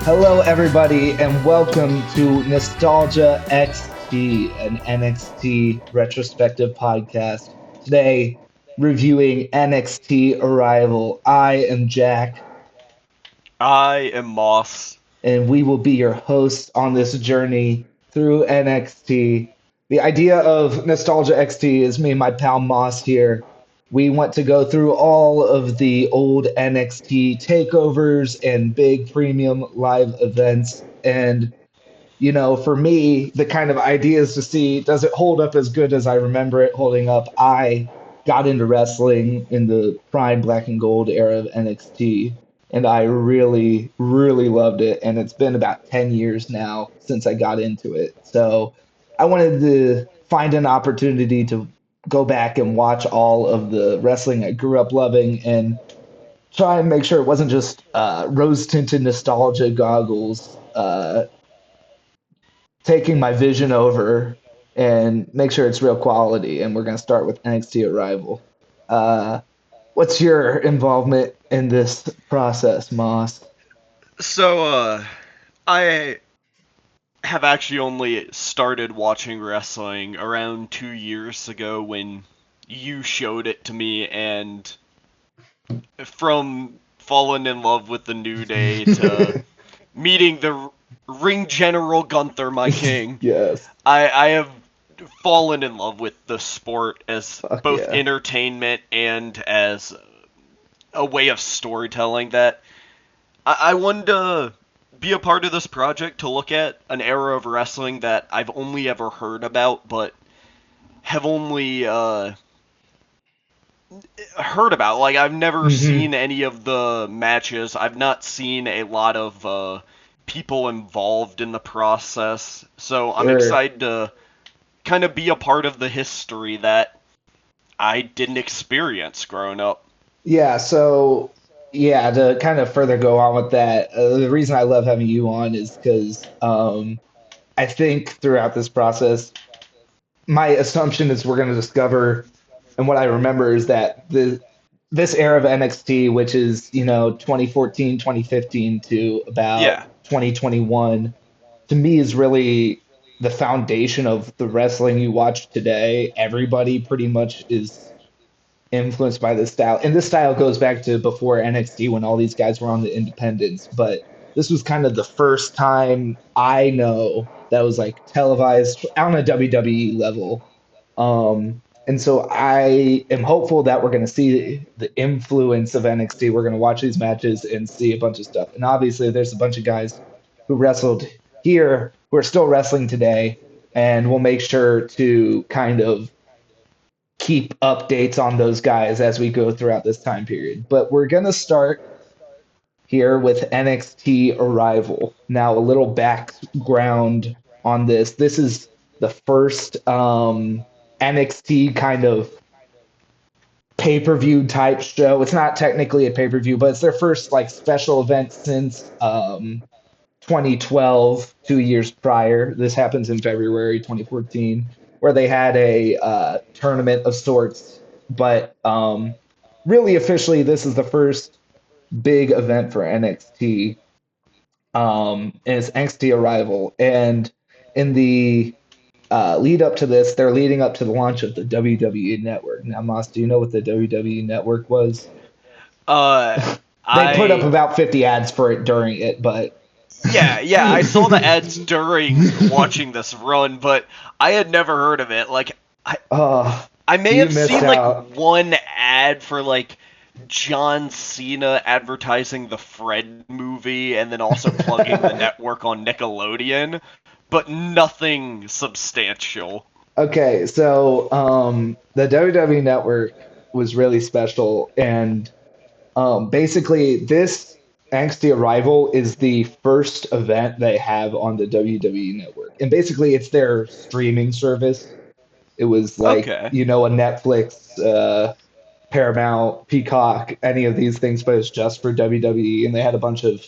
Hello, everybody, and welcome to Nostalgia XT, an NXT retrospective podcast. Today, reviewing NXT Arrival. I am Jack, I am Moss. and we will be your hosts on this journey through NXT. The idea of Nostalgia XT is me and my pal Moss here. We want to go through all of the old NXT takeovers and big premium live events. And, for me, the kind of idea is to see, does it hold up as good as I remember it holding up? I got into wrestling in the prime black and gold era of NXT, and I really, really loved it. And it's been about 10 years now since I got into it. So I wanted to find an opportunity to go back and watch all of the wrestling I grew up loving and try and make sure it wasn't just rose tinted nostalgia goggles taking my vision over and make sure it's real quality. And we're going to start with NXT Arrival. Uh, what's your involvement in this process, Moss? So, I have actually only started watching wrestling around 2 years ago when you showed it to me, and from falling in love with the New Day to meeting the Ring General Gunther, my king, Yes. I have fallen in love with the sport as Fuck both yeah. entertainment and as a way of storytelling that I wanted to be a part of this project to look at an era of wrestling that I've only ever heard about, but have only heard about. Like, I've never Hmm. seen any of the matches. I've not seen a lot of people involved in the process. So I'm Sure. excited to kind of be a part of the history that I didn't experience growing up. Yeah, so yeah, to kind of further go on with that, the reason I love having you on is because I think throughout this process, my assumption is we're going to discover, and what I remember is that this era of NXT, which is 2014, 2015 to about Yeah. 2021, to me is really the foundation of the wrestling you watch today. Everybody pretty much is influenced by this style. And this style goes back to before NXT when all these guys were on the independents. But this was kind of the first time I know that was like televised on a WWE level. And so I am hopeful that we're going to see the influence of NXT. We're going to watch these matches and see a bunch of stuff. And obviously, there's a bunch of guys who wrestled here who are still wrestling today. And we'll make sure to kind of keep updates on those guys as we go throughout this time period. But we're going to start here with NXT Arrival. Now, a little background on this. This is the first NXT kind of pay per view type show. It's not technically a pay per view, but it's their first like special event since 2012, 2 years prior. This happens in February 2014, where they had a tournament of sorts. But really, officially, this is the first big event for NXT. And it's NXT Arrival. And in the lead up to this, they're leading up to the launch of the WWE Network. Now, Moss, do you know what the WWE Network was? Uh, They put up I about 50 ads for it during it, but yeah, I saw the ads during watching this run, but I had never heard of it. Like, I uh, I may you have missed seen like out. one ad for like John Cena advertising the Fred movie and then also plugging the network on Nickelodeon, but nothing substantial. Okay, so the WWE Network was really special, and basically this NXT Arrival is the first event they have on the WWE Network, and basically it's their streaming service. It was like Okay. a Netflix, Paramount, Peacock, any of these things, but it's just for WWE, and they had a bunch of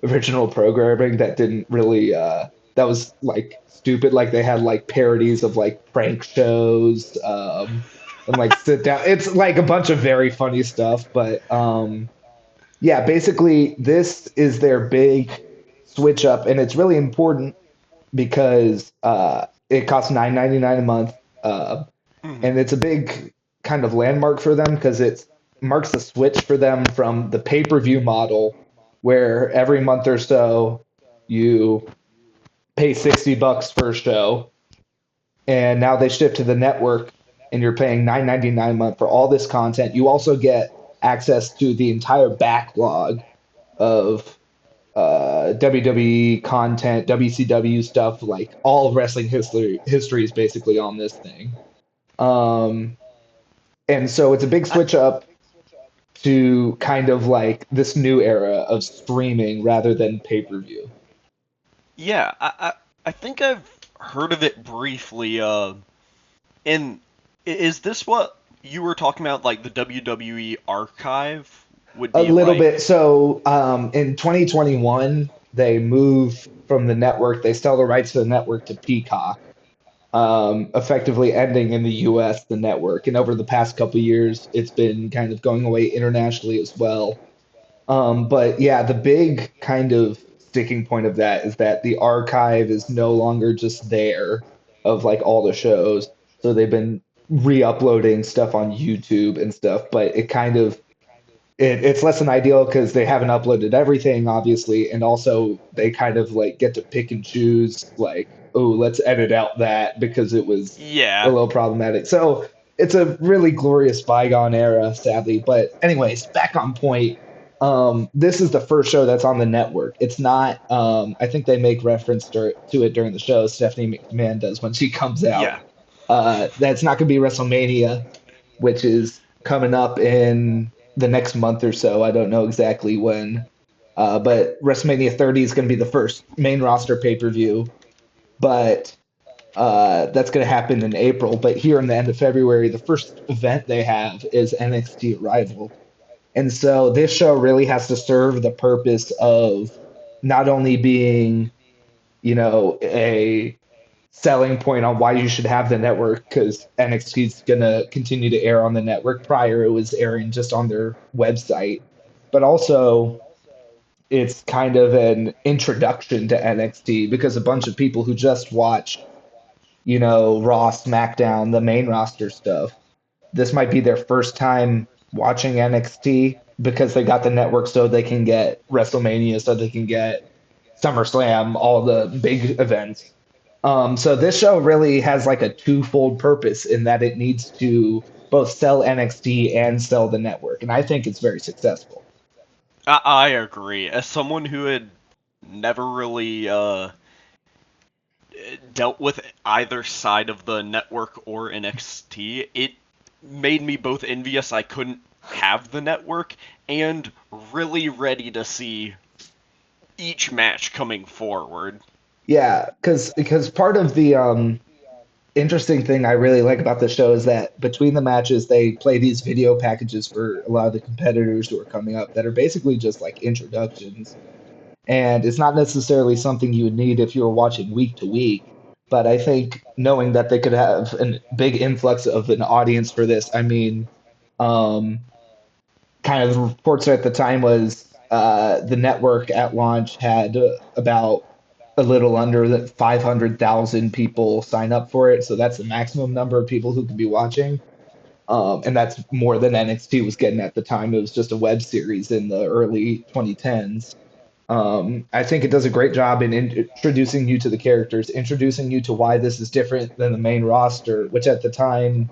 original programming that didn't really that was like stupid. Like they had like parodies of like prank shows, and like sit down. It's like a bunch of very funny stuff, but yeah, basically this is their big switch up, and it's really important because it costs $9.99 a month, Mhm. and it's a big kind of landmark for them because it marks the switch for them from the pay-per-view model, where every month or so you pay $60 for a show, and now they shift to the network, and you're paying $9.99 a month for all this content. You also get access to the entire backlog of WWE content, WCW stuff, like all wrestling history is basically on this thing. Um, and so it's a big I, switch up to kind of like this new era of streaming rather than pay per view. yeah, I think I've heard of it briefly. And is this what you were talking about, like the WWE archive would A be little like? bit. So in 2021, they move from the network. They sell the rights to the network to Peacock, effectively ending in the U.S. the network. And over the past couple of years, it's been kind of going away internationally as well. But yeah, the big kind of sticking point of that is that the archive is no longer just there of like all the shows. So they've been re-uploading stuff on YouTube and stuff, but it kind of it's less than ideal because they haven't uploaded everything, obviously, and also they kind of like get to pick and choose, like, oh, let's edit out that because it was a Yeah, little problematic. So it's a really glorious bygone era, sadly. But anyways, back on point. This is the first show that's on the network. It's not. I think they make reference to it during the show. Stephanie McMahon does when she comes out. yeah. That's not going to be WrestleMania, which is coming up in the next month or so. I don't know exactly when. But WrestleMania 30 is going to be the first main roster pay per view. But that's going to happen in April. But here in the end of February, the first event they have is NXT Arrival. And so this show really has to serve the purpose of not only being, a selling point on why you should have the network because NXT is going to continue to air on the network. Prior, it was airing just on their website, but also it's kind of an introduction to NXT because a bunch of people who just watch, Raw, SmackDown, the main roster stuff, this might be their first time watching NXT because they got the network so they can get WrestleMania, so they can get SummerSlam, all the big events. So this show really has like a twofold purpose in that it needs to both sell NXT and sell the network, and I think it's very successful. I agree. As someone who had never really dealt with either side of the network or NXT, it made me both envious I couldn't have the network and really ready to see each match coming forward. Yeah, because part of the interesting thing I really like about the show is that between the matches they play these video packages for a lot of the competitors who are coming up that are basically just like introductions. And it's not necessarily something you would need if you were watching week to week. But I think knowing that they could have a big influx of an audience for this, I mean, um, kind of the reports at the time was the network at launch had about a little under 500,000 people sign up for it. So that's the maximum number of people who could be watching. And that's more than NXT was getting at the time. It was just a web series in the early 2010s. I think it does a great job in introducing you to the characters, introducing you to why this is different than the main roster, which at the time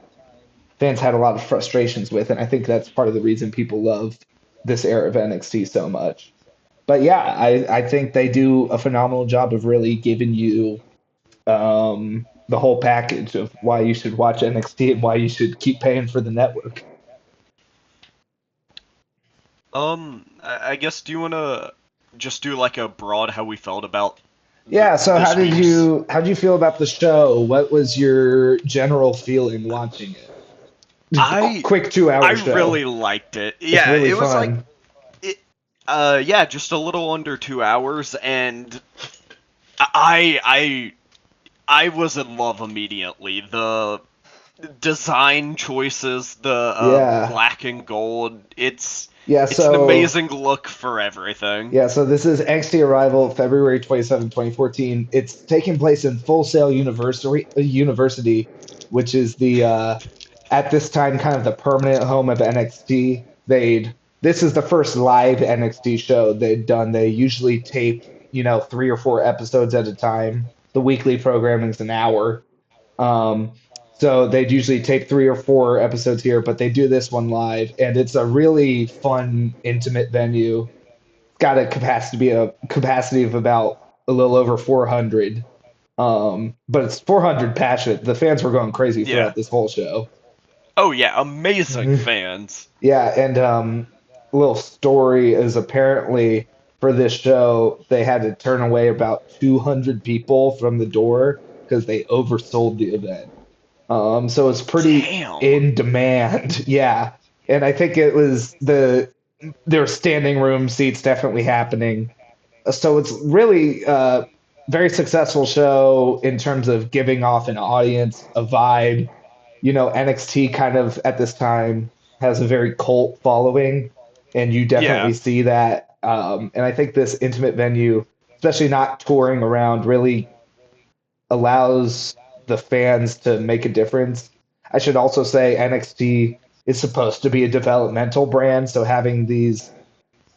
fans had a lot of frustrations with, and I think that's part of the reason people love this era of NXT so much. But yeah, I think they do a phenomenal job of really giving you the whole package of why you should watch NXT and why you should keep paying for the network. I guess, do you want to just do like a broad how we felt about Yeah, so this week's? how did you feel about the show? What was your general feeling watching it? I Quick I 2 hour show. really liked it. It's Yeah, really it was like fun. it. Yeah, just a little under 2 hours, and I I was in love immediately. The design choices, the Yeah. black and gold. It's Yeah, It's an so amazing look for everything. this is NXT Arrival, February 27, 2014. It's taking place in Full Sail University, which is the at this time kind of the permanent home of NXT. This is the first live NXT show they'd done. They usually tape, 3 or 4 episodes at a time. The weekly programming is an hour. Um, so they'd usually tape 3 or 4 episodes here, but they do this one live, and it's a really fun, intimate venue. It's got a capacity of about a little over 400. But it's 400 passionate. The fans were going crazy Yeah. throughout this whole show. Oh yeah, amazing fans. Yeah, and a little story is apparently for this show they had to turn away about 200 people from the door because they oversold the event. So it's pretty Damn. in demand. Yeah. And I think there were standing room seats definitely happening. So it's really very successful show in terms of giving off an audience, a vibe. NXT kind of at this time has a very cult following, and you Yeah. definitely see that. And I think this intimate venue, especially not touring around, really allows the fans to make a difference. I should also say NXT is supposed to be a developmental brand, so having these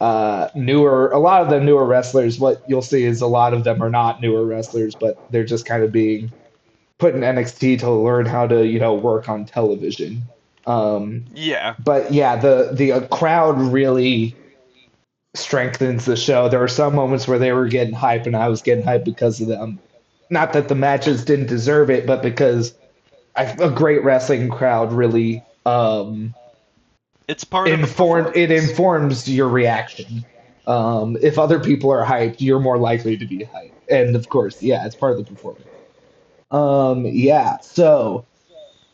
a lot of the newer wrestlers, what you'll see is a lot of them are not newer wrestlers, but they're just kind of being put in NXT to learn how to, work on television. Um, Yeah. but yeah, the crowd really strengthens the show. There were some moments where they were getting hype, and I was getting hype because of them. Not that the matches didn't deserve it, but because a great wrestling crowd really It's part of the performance. informs your reaction. If other people are hyped, you're more likely to be hyped, and of course, yeah, it's part of the performance. Yeah. So,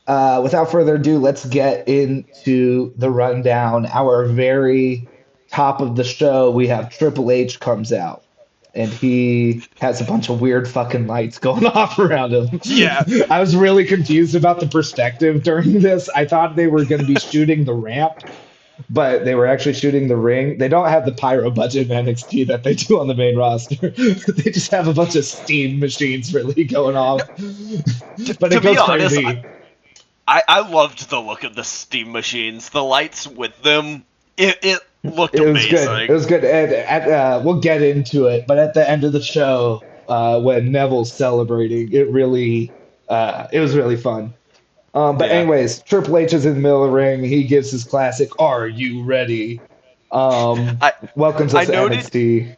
without further ado, let's get into the rundown. Our very top of the show, we have Triple H comes out, and he has a bunch of weird fucking lights going off around him. Yeah. I was really confused about the perspective during this. I thought they were going to be shooting the ramp, but they were actually shooting the ring. They don't have the pyro budget in NXT that they do on the main roster. They just have a bunch of steam machines really going No, off, but to it be goes honest, crazy. I loved the look of the steam machines. The lights with them, it looked It was good. It amazing. was good. And we'll get into it, but at the end of the show, when Neville's celebrating, it was really fun. But Yeah. anyways, Triple H is in the middle of the ring. He gives his classic "Are you ready?" I Welcomes I us to noted NXT.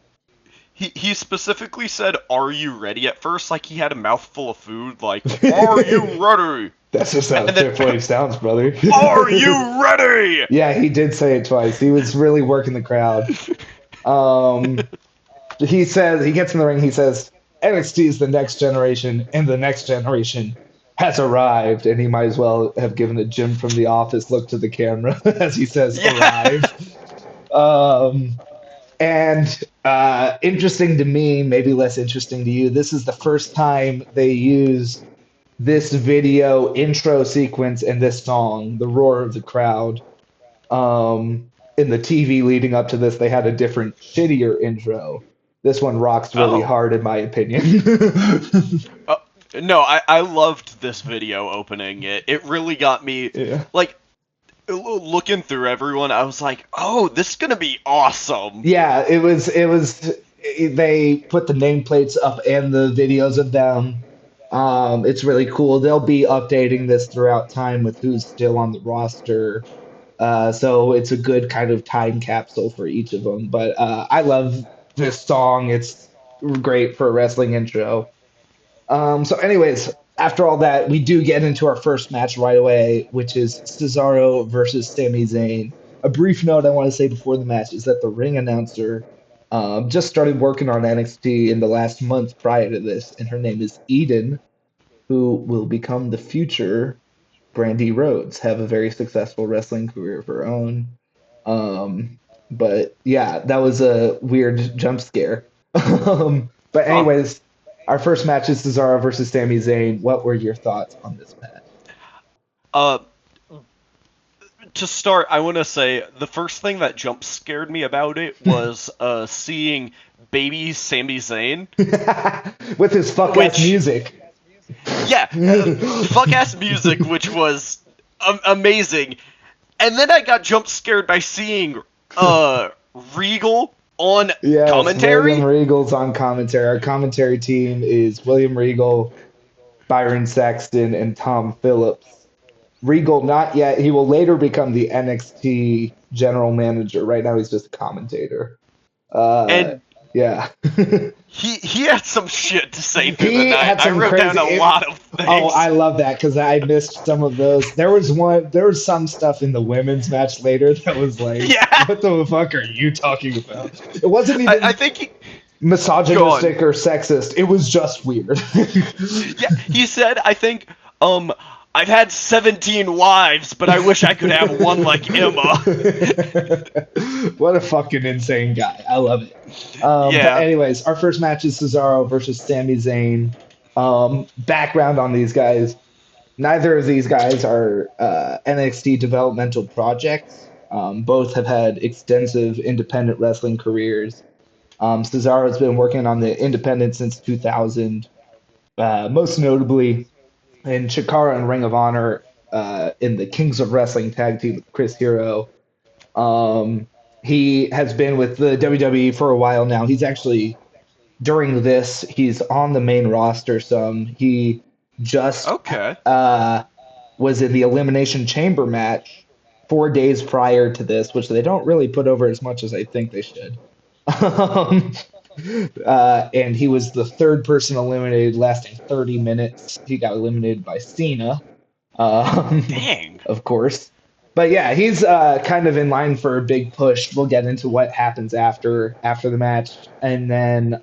he specifically said, "Are you ready?" At first, like he had a mouthful of food. Like, "Are you ready?" That's just how And then, Triple H sounds, brother. "Are you ready?" Yeah, he did say it twice. He was really working the crowd. Um, he gets in the ring. He says, "NXT is the next generation, and the next generation has arrived." And he might as well have given a Jim from The Office look to the camera as he says, Yeah. "Arrive." Um, and interesting to me, maybe less interesting to you. This is the first time they use this video intro sequence and this song, "The Roar of the Crowd." In the TV leading up to this, they had a different, shittier intro. This one rocks really Oh. hard, in my opinion. Uh, no, I loved this video opening. It really got me Yeah. like looking through everyone. I was like, "Oh, this is gonna be awesome." Yeah, it was they put the nameplates up and the videos of them. It's really cool. They'll be updating this throughout time with who's still on the roster. So it's a good kind of time capsule for each of them. But I love this song. It's great for a wrestling intro. So, anyways, after all that, we do get into our first match right away, which is Cesaro versus Sami Zayn. A brief note I want to say before the match is that the ring announcer just started working on NXT in the last month prior to this, and her name is Eden, who will become the future Brandy Rhodes, have a very successful wrestling career of her own. But yeah, that was a weird jump scare. But Oh, anyways, our first match is Cesaro versus Sami Zayn. What were your thoughts on this match? uh, to start, I want to say the first thing that jump scared me about it was seeing baby Sami Zayn, With his fuck ass which, music. yeah, fuck ass music, which was amazing. And then I got jump scared by seeing Regal on Yes, William commentary. Regal's on commentary. Our commentary team is William Regal, Byron Saxton, and Tom Phillips. Regal, not yet. He will later become the NXT general manager. Right now, he's just a commentator. Uh, And yeah. he had some shit to say through the He night. had I some wrote down crazy. a lot of Oh, I things. love that because I missed some of those. There was some stuff in the women's match later that was like, Yeah, what the fuck are you talking about? It wasn't I even think go on. misogynistic or sexist. It was just weird. Yeah, he said, I think, I've had 17 wives, but I wish I could have one like Emma. What a fucking insane guy. I love it. But Yeah. anyways, our first match is Cesaro versus Sami Zayn. Background on these guys. Neither of these guys are NXT developmental projects. Both have had extensive independent wrestling careers. Cesaro's been working on the independent since 2000, most notably in Chikara and Ring of Honor in the Kings of Wrestling tag team with Chris Hero. Um, he has been with the WWE for a while now. He's actually, during this, he's on the main roster some. He just Okay. was in the Elimination Chamber match 4 days prior to this, which they don't really put over as much as I think they should. Um, and he was the third person eliminated, lasting 30 minutes. He got eliminated by Cena, Dang. of course. But yeah, he's kind of in line for a big push. We'll get into what happens after the match, and then,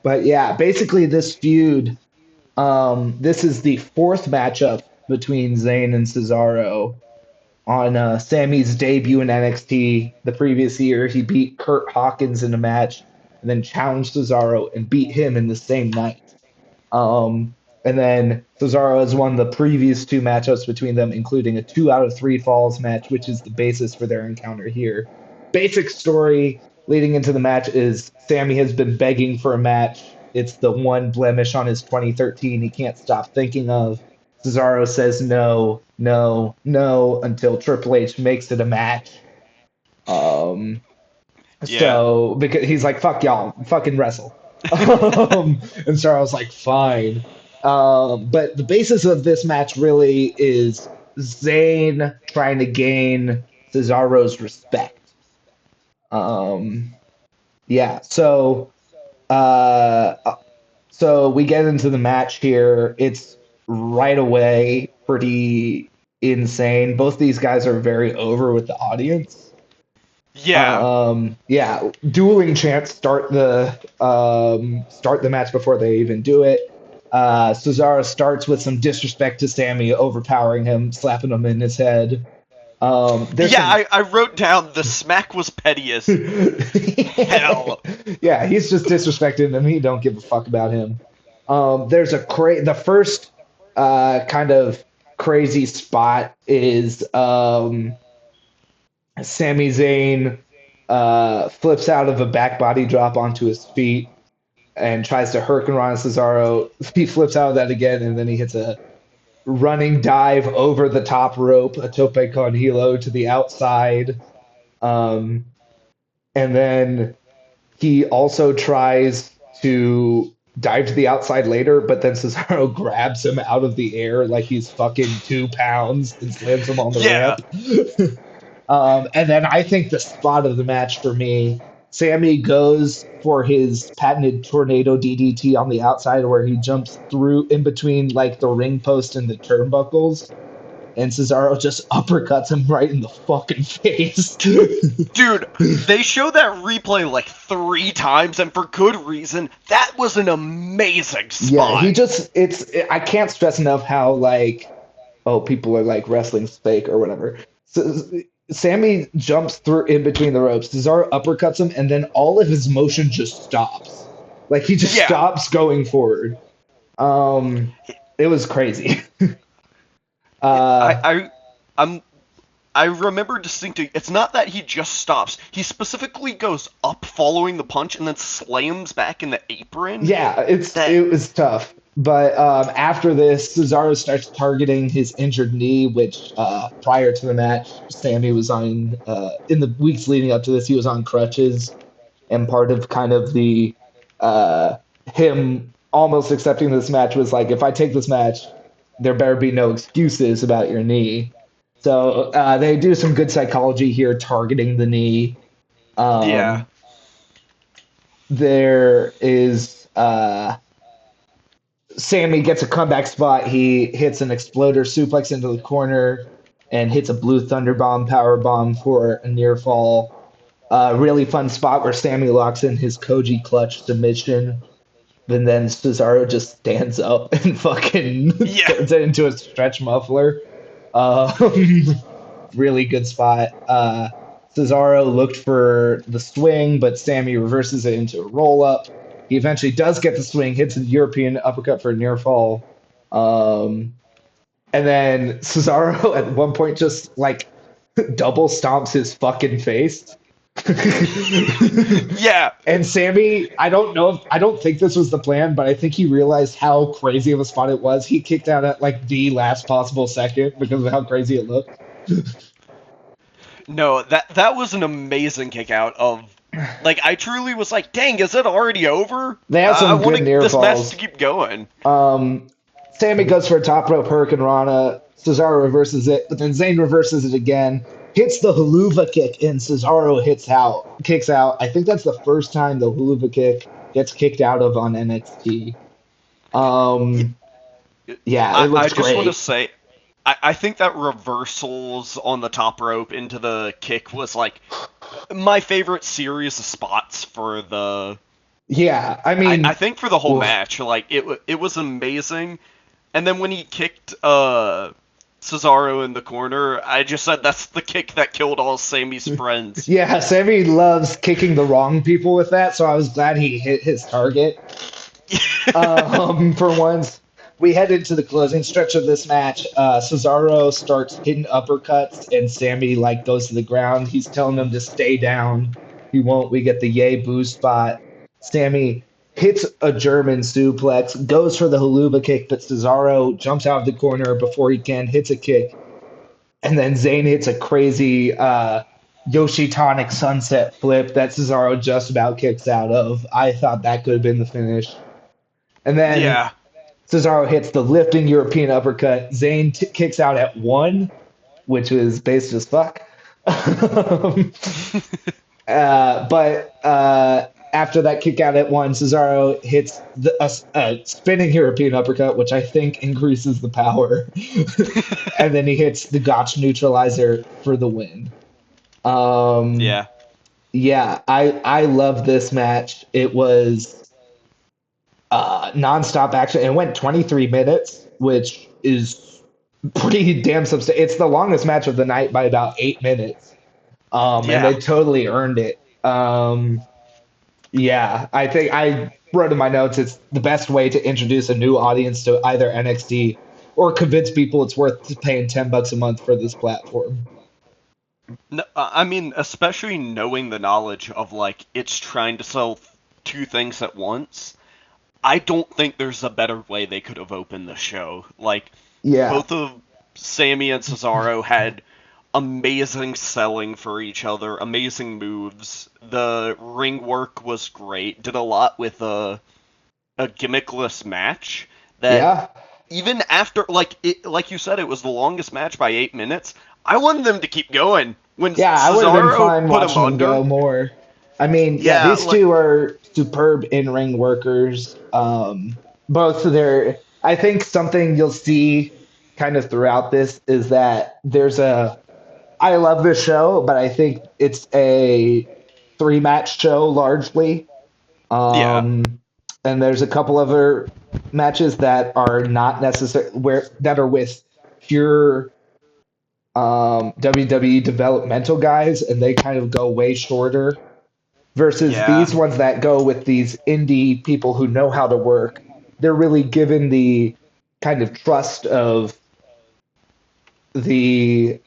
but yeah, basically this feud. This is the fourth matchup between Zayn and Cesaro on Sammy's debut in NXT the previous year. He beat Kurt Hawkins in a match and then challenged Cesaro and beat him in the same night. And then Cesaro has won the previous two matchups between them, including a 2 out of 3 falls match, which is the basis for their encounter here. Basic story leading into the match is Sammy has been begging for a match. It's the one blemish on his 2013 he can't stop thinking of. Cesaro says no, no, no until Triple H makes it a match. Um, Yeah. so because he's like, fuck y'all, fucking wrestle. And so I was like, fine. But the basis of this match really is Zayn trying to gain Cesaro's respect. Um, yeah, uh, so we get into the match here. It's right away pretty insane. Both these guys are very over with the audience. Yeah. Yeah, dueling chants start the match before they even do it. Cesaro starts with some disrespect to Sammy, overpowering him, slapping him in his head. There's Yeah, some I wrote down the smack was petty as hell. Yeah, he's just disrespecting him. He don't give a fuck about him. There's the first kind of crazy spot is Sami Zayn flips out of a back body drop onto his feet and tries to hurricanrana Cesaro. He flips out of that again, and then he hits a running dive over the top rope, a tope con hilo to the outside. Um, and then he also tries to dive to the outside later, but then Cesaro grabs him out of the air like he's fucking 2 pounds and slams him on the Yeah. ramp. And then I think the spot of the match for me, Sammy goes for his patented tornado DDT on the outside where he jumps through in between like the ring post and the turnbuckles. And Cesaro just uppercuts him right in the fucking face. Dude, they showed that replay like 3 times, and for good reason. That was an amazing spot. Yeah, I can't stress enough how, like, oh, people are like wrestling's fake or whatever. So, Sammy jumps through in between the ropes. Cesaro uppercuts him, and then all of his motion just stops. Like, he just stops going forward. It was crazy. I I remember distinctly, it's not that he just stops. He specifically goes up following the punch and then slams back in the apron. Yeah, That, it was tough. But after this, Cesaro starts targeting his injured knee, which prior to the match, Sammy was on, in the weeks leading up to this, he was on crutches. And part of kind of the uh, him almost accepting this match was like, if I take this match, there better be no excuses about your knee. So they do some good psychology here, targeting the knee. yeah. Um, there is Sammy gets a comeback spot. He hits an exploder suplex into the corner and hits a blue thunder bomb power bomb for a near fall. Really fun spot where Sammy locks in his Koji clutch submission, and then Cesaro just stands up and fucking Yeah. turns it into a stretch muffler. Uh, really good spot. Cesaro looked for the swing, but Sammy reverses it into a roll up. He eventually does get the swing, hits a European uppercut for a near fall. And then Cesaro at one point just like double stomps his fucking face. Yeah. And Sammy, I don't think this was the plan, but I think he realized how crazy of a spot it was. He kicked out at like the last possible second because of how crazy it looked. No, that was an amazing kick out of, like, I truly was like, dang, is it already over? They have I some good want near this match falls. to keep going. Sammy goes for a top rope Hurricane Rana. Cesaro reverses it, but then Zayn reverses it again. Hits the haluva kick, and Cesaro kicks out. I think that's the first time the haluva kick gets kicked out of on NXT. Yeah, it I looks just want to great. say, I think that reversals on the top rope into the kick was like my favorite series of spots for the. Yeah, I I mean, think for the whole oof. match, like it was amazing. And then when he kicked Cesaro in the corner, I just said that's the kick that killed all Sammy's friends. Yeah, Sammy loves kicking the wrong people with that, so I was glad he hit his target. For once, we head into the closing stretch of this match. Cesaro starts hitting uppercuts, and Sammy like goes to the ground. He's telling him to stay down. He won't. We get the yay boo spot. Sammy hits a German suplex, goes for the haluva kick, but Cesaro jumps out of the corner before he can, hits a kick, and then Zayn hits a crazy Yoshitonic sunset flip that Cesaro just about kicks out of. I thought that could have been the finish. And then Yeah. Cesaro hits the lifting European uppercut. Zayn kicks out at one, which was based as fuck. But after that kick out at one, Cesaro hits a spinning European uppercut, which I think increases the power. And then he hits the Gotch neutralizer for the win. Yeah. Yeah, I love this match. It was nonstop action. It went 23 minutes, which is pretty damn substantial. It's the longest match of the night by about 8 minutes. And Yeah. they totally earned it. Yeah, I think I wrote in my notes it's the best way to introduce a new audience to either NXT or convince people it's worth paying $10 a month for this platform. No, I mean, especially knowing the knowledge of like it's trying to sell two things at once. I don't think there's a better way they could have opened the show. Like Yeah, both of Sammy and Cesaro had amazing selling for each other, amazing moves. The ring work was great. Did a lot with a gimmickless match that yeah, even after like you said, it was the longest match by 8 minutes. I wanted them to keep going when yeah. I would have been Cesaro fine put him watching them under. go more. I mean, yeah, Yeah, these like two are superb in-ring workers. Both of their, I think something you'll see kind of throughout this is that there's a I love this show, but I think it's a three-match show largely. yeah, Um, and there's a couple other matches that are not necessary where that are with pure WWE developmental guys, and they kind of go way shorter. Versus yeah, these ones that go with these indie people who know how to work. They're really given the kind of trust of the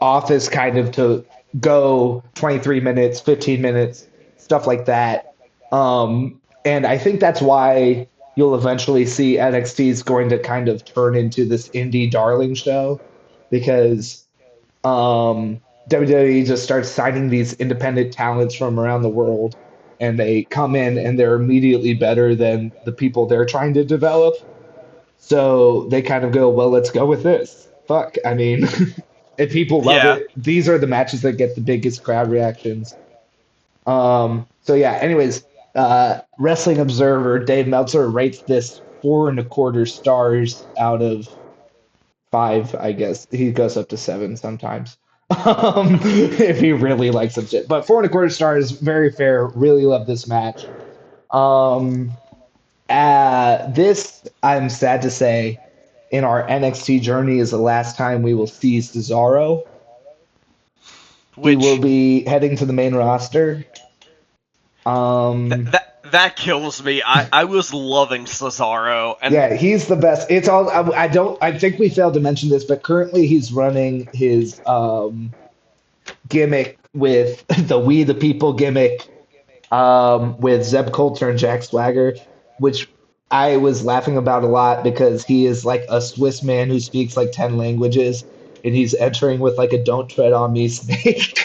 office kind of to go 23 minutes, 15 minutes, stuff like that. And I think that's why you'll eventually see NXT is going to kind of turn into this indie darling show because WWE just starts signing these independent talents from around the world, and they come in and they're immediately better than the people they're trying to develop. So they kind of go, well, let's go with this. Fuck. I mean, if people love Yeah. it, these are the matches that get the biggest crowd reactions. So yeah, anyways, Wrestling Observer, Dave Meltzer rates this 4.25 stars out of 5, I guess. He goes up to 7 sometimes. If he really likes some shit. But 4.25 stars, very fair. Really love this match. Um, this, I'm sad to say, in our NXT journey is the last time we will see Cesaro. He will Which be heading to the main roster. that kills me. I was loving Cesaro, and Yeah, he's the best. It's all I don't. I think we failed to mention this, but currently he's running his gimmick with the We the People gimmick with Zeb Coulter and Jack Swagger, which I was laughing about a lot because he is like a Swiss man who speaks like 10 languages, and he's entering with like a "Don't tread on me" snake.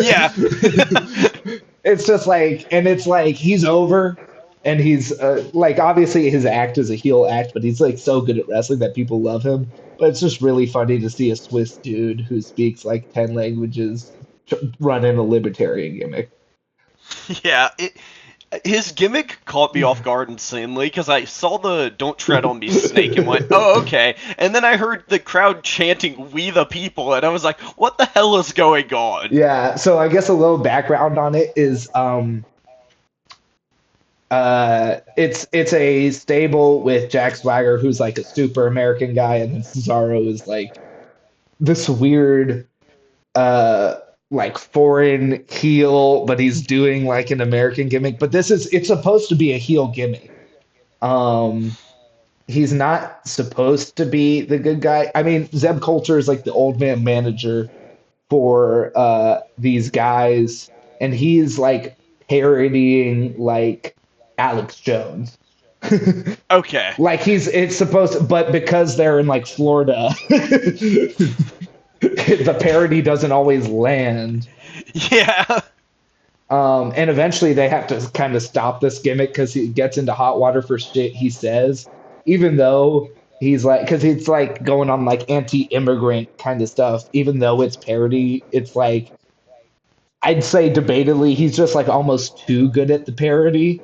yeah. It's just like, and it's like he's over, and he's like obviously his act is a heel act, but he's like so good at wrestling that people love him. But it's just really funny to see a Swiss dude who speaks like 10 languages run in a libertarian gimmick. Yeah, his gimmick caught me off guard insanely because I saw the "Don't tread on me" snake and went, "Oh, okay." And then I heard the crowd chanting "We the People," and I was like, "What the hell is going on?" Yeah, so I guess a little background on it is it's a stable with Jack Swagger, who's like a super American guy, and then Cesaro is like this weird like foreign heel, but he's doing like an American gimmick. But it's supposed to be a heel gimmick. Um he's not supposed to be the good guy. I mean, Zeb Coulter is like the old man manager for these guys, and he's like parodying like Alex Jones. Okay. Like it's supposed to, but because they're in like Florida, the parody doesn't always land. Yeah. And eventually they have to kind of stop this gimmick because he gets into hot water for shit he says, even though he's like, because it's like going on like anti-immigrant kind of stuff. Even though it's parody, it's like I'd say debatably he's just like almost too good at the parody,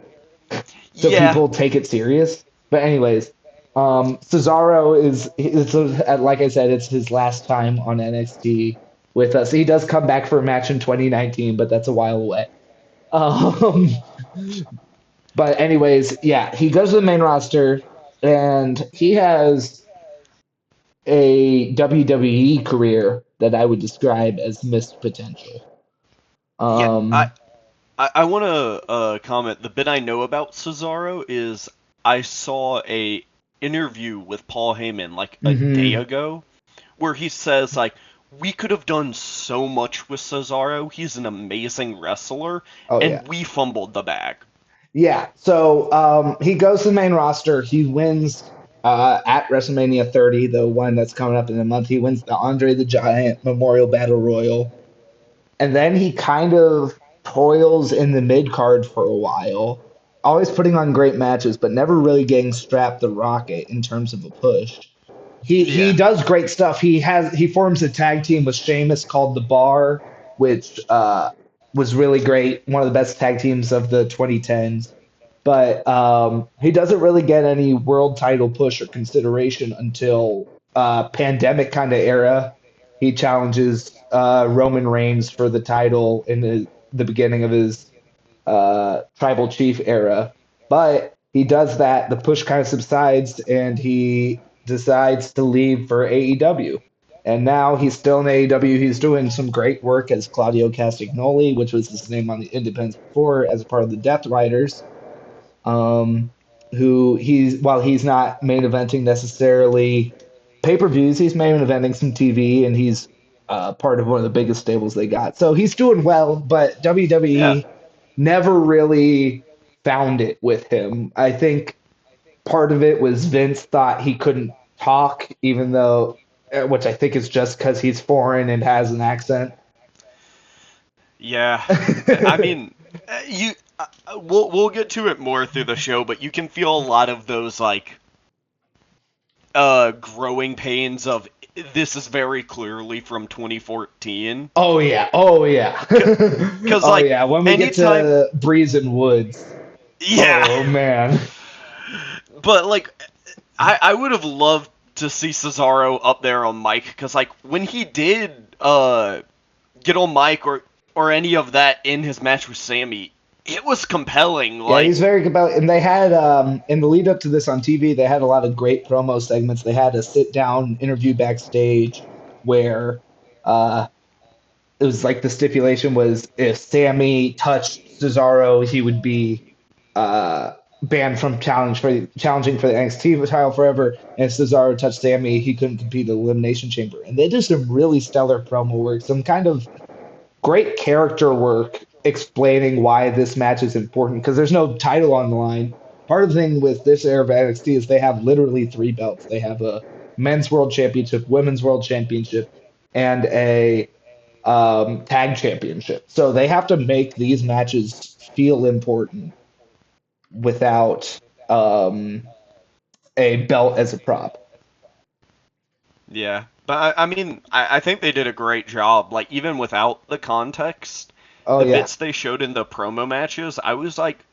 so Yeah. people take it serious. But anyways, Cesaro is like I said, it's his last time on NXT with us. He does come back for a match in 2019, but that's a while away. Um, but anyways, yeah, he goes to the main roster, and he has a WWE career that I would describe as missed potential. Yeah. I Um, I want to comment. The bit I know about Cesaro is I saw a interview with Paul Heyman like a day mhm. ago where he says like we could have done so much with Cesaro. He's an amazing wrestler, Oh yeah. and we fumbled the bag. Yeah, so he goes to the main roster. He wins at WrestleMania 30, the one that's coming up in a month. He wins the Andre the Giant Memorial Battle Royal. And then he kind of toils in the mid card for a while, always putting on great matches, but never really getting strapped the rocket in terms of a push. He Yeah. does great stuff. He forms a tag team with Sheamus called the Bar, which was really great. One of the best tag teams of the 2010s. But he doesn't really get any world title push or consideration until pandemic kind of era. He challenges Roman Reigns for the title in the beginning of his tribal chief era. But he does that, the push kind of subsides, and he decides to leave for AEW. And now he's still in AEW. He's doing some great work as Claudio Castagnoli, which was his name on the Independents before, as a part of the Death Riders. Um, who while he's not main eventing necessarily pay per views, he's main eventing some TV, and he's part of one of the biggest stables they got. So he's doing well, but Yeah. WWE never really found it with him. I think part of it was Vince thought he couldn't talk, even though, which I think is just because he's foreign and has an accent. Yeah. I mean, you we'll get to it more through the show, but you can feel a lot of those like growing pains of this is very clearly from 2014. Oh yeah, oh yeah, Cuz oh like yeah. When we get anytime to Breeze and Woods, yeah. oh man, But like I would have loved to see Cesaro up there on mic cuz like when he did get on mic or any of that in his match with Sammy, it was compelling. yeah, Like he's very compelling. And they had in the lead up to this on TV, they had a lot of great promo segments. They had a sit down interview backstage where uh, it was like the stipulation was if Sammy touched Cesaro, he would be banned from challenging for the NXT title forever. And if Cesaro touched Sammy, he couldn't compete in the Elimination Chamber. And they did some really stellar promo work, some kind of great character work explaining why this match is important because there's no title on the line. Part of the thing with this era of NXT is they have literally three belts. They have a men's world championship, women's world championship, and a tag championship. So they have to make these matches feel important without um, a belt as a prop. yeah, but I mean, I think they did a great job. Like even without the context, Oh the yeah, bits they showed in the promo matches, I was like,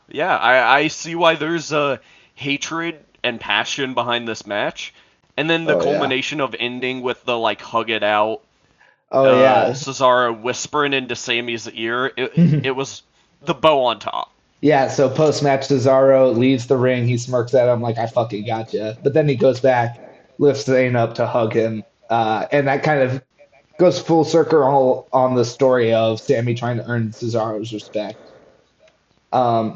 yeah, I see why there's a hatred and passion behind this match. And then the oh yeah, culmination of ending with the like hug it out, oh yeah. Cesaro whispering into Sammy's ear, it was the bow on top. Yeah, so post match, Cesaro leaves the ring. He smirks at him like, I fucking gotcha. But then he goes back, lifts Zayn up to hug him. And that kind of goes full circle on the story of Sammy trying to earn Cesaro's respect.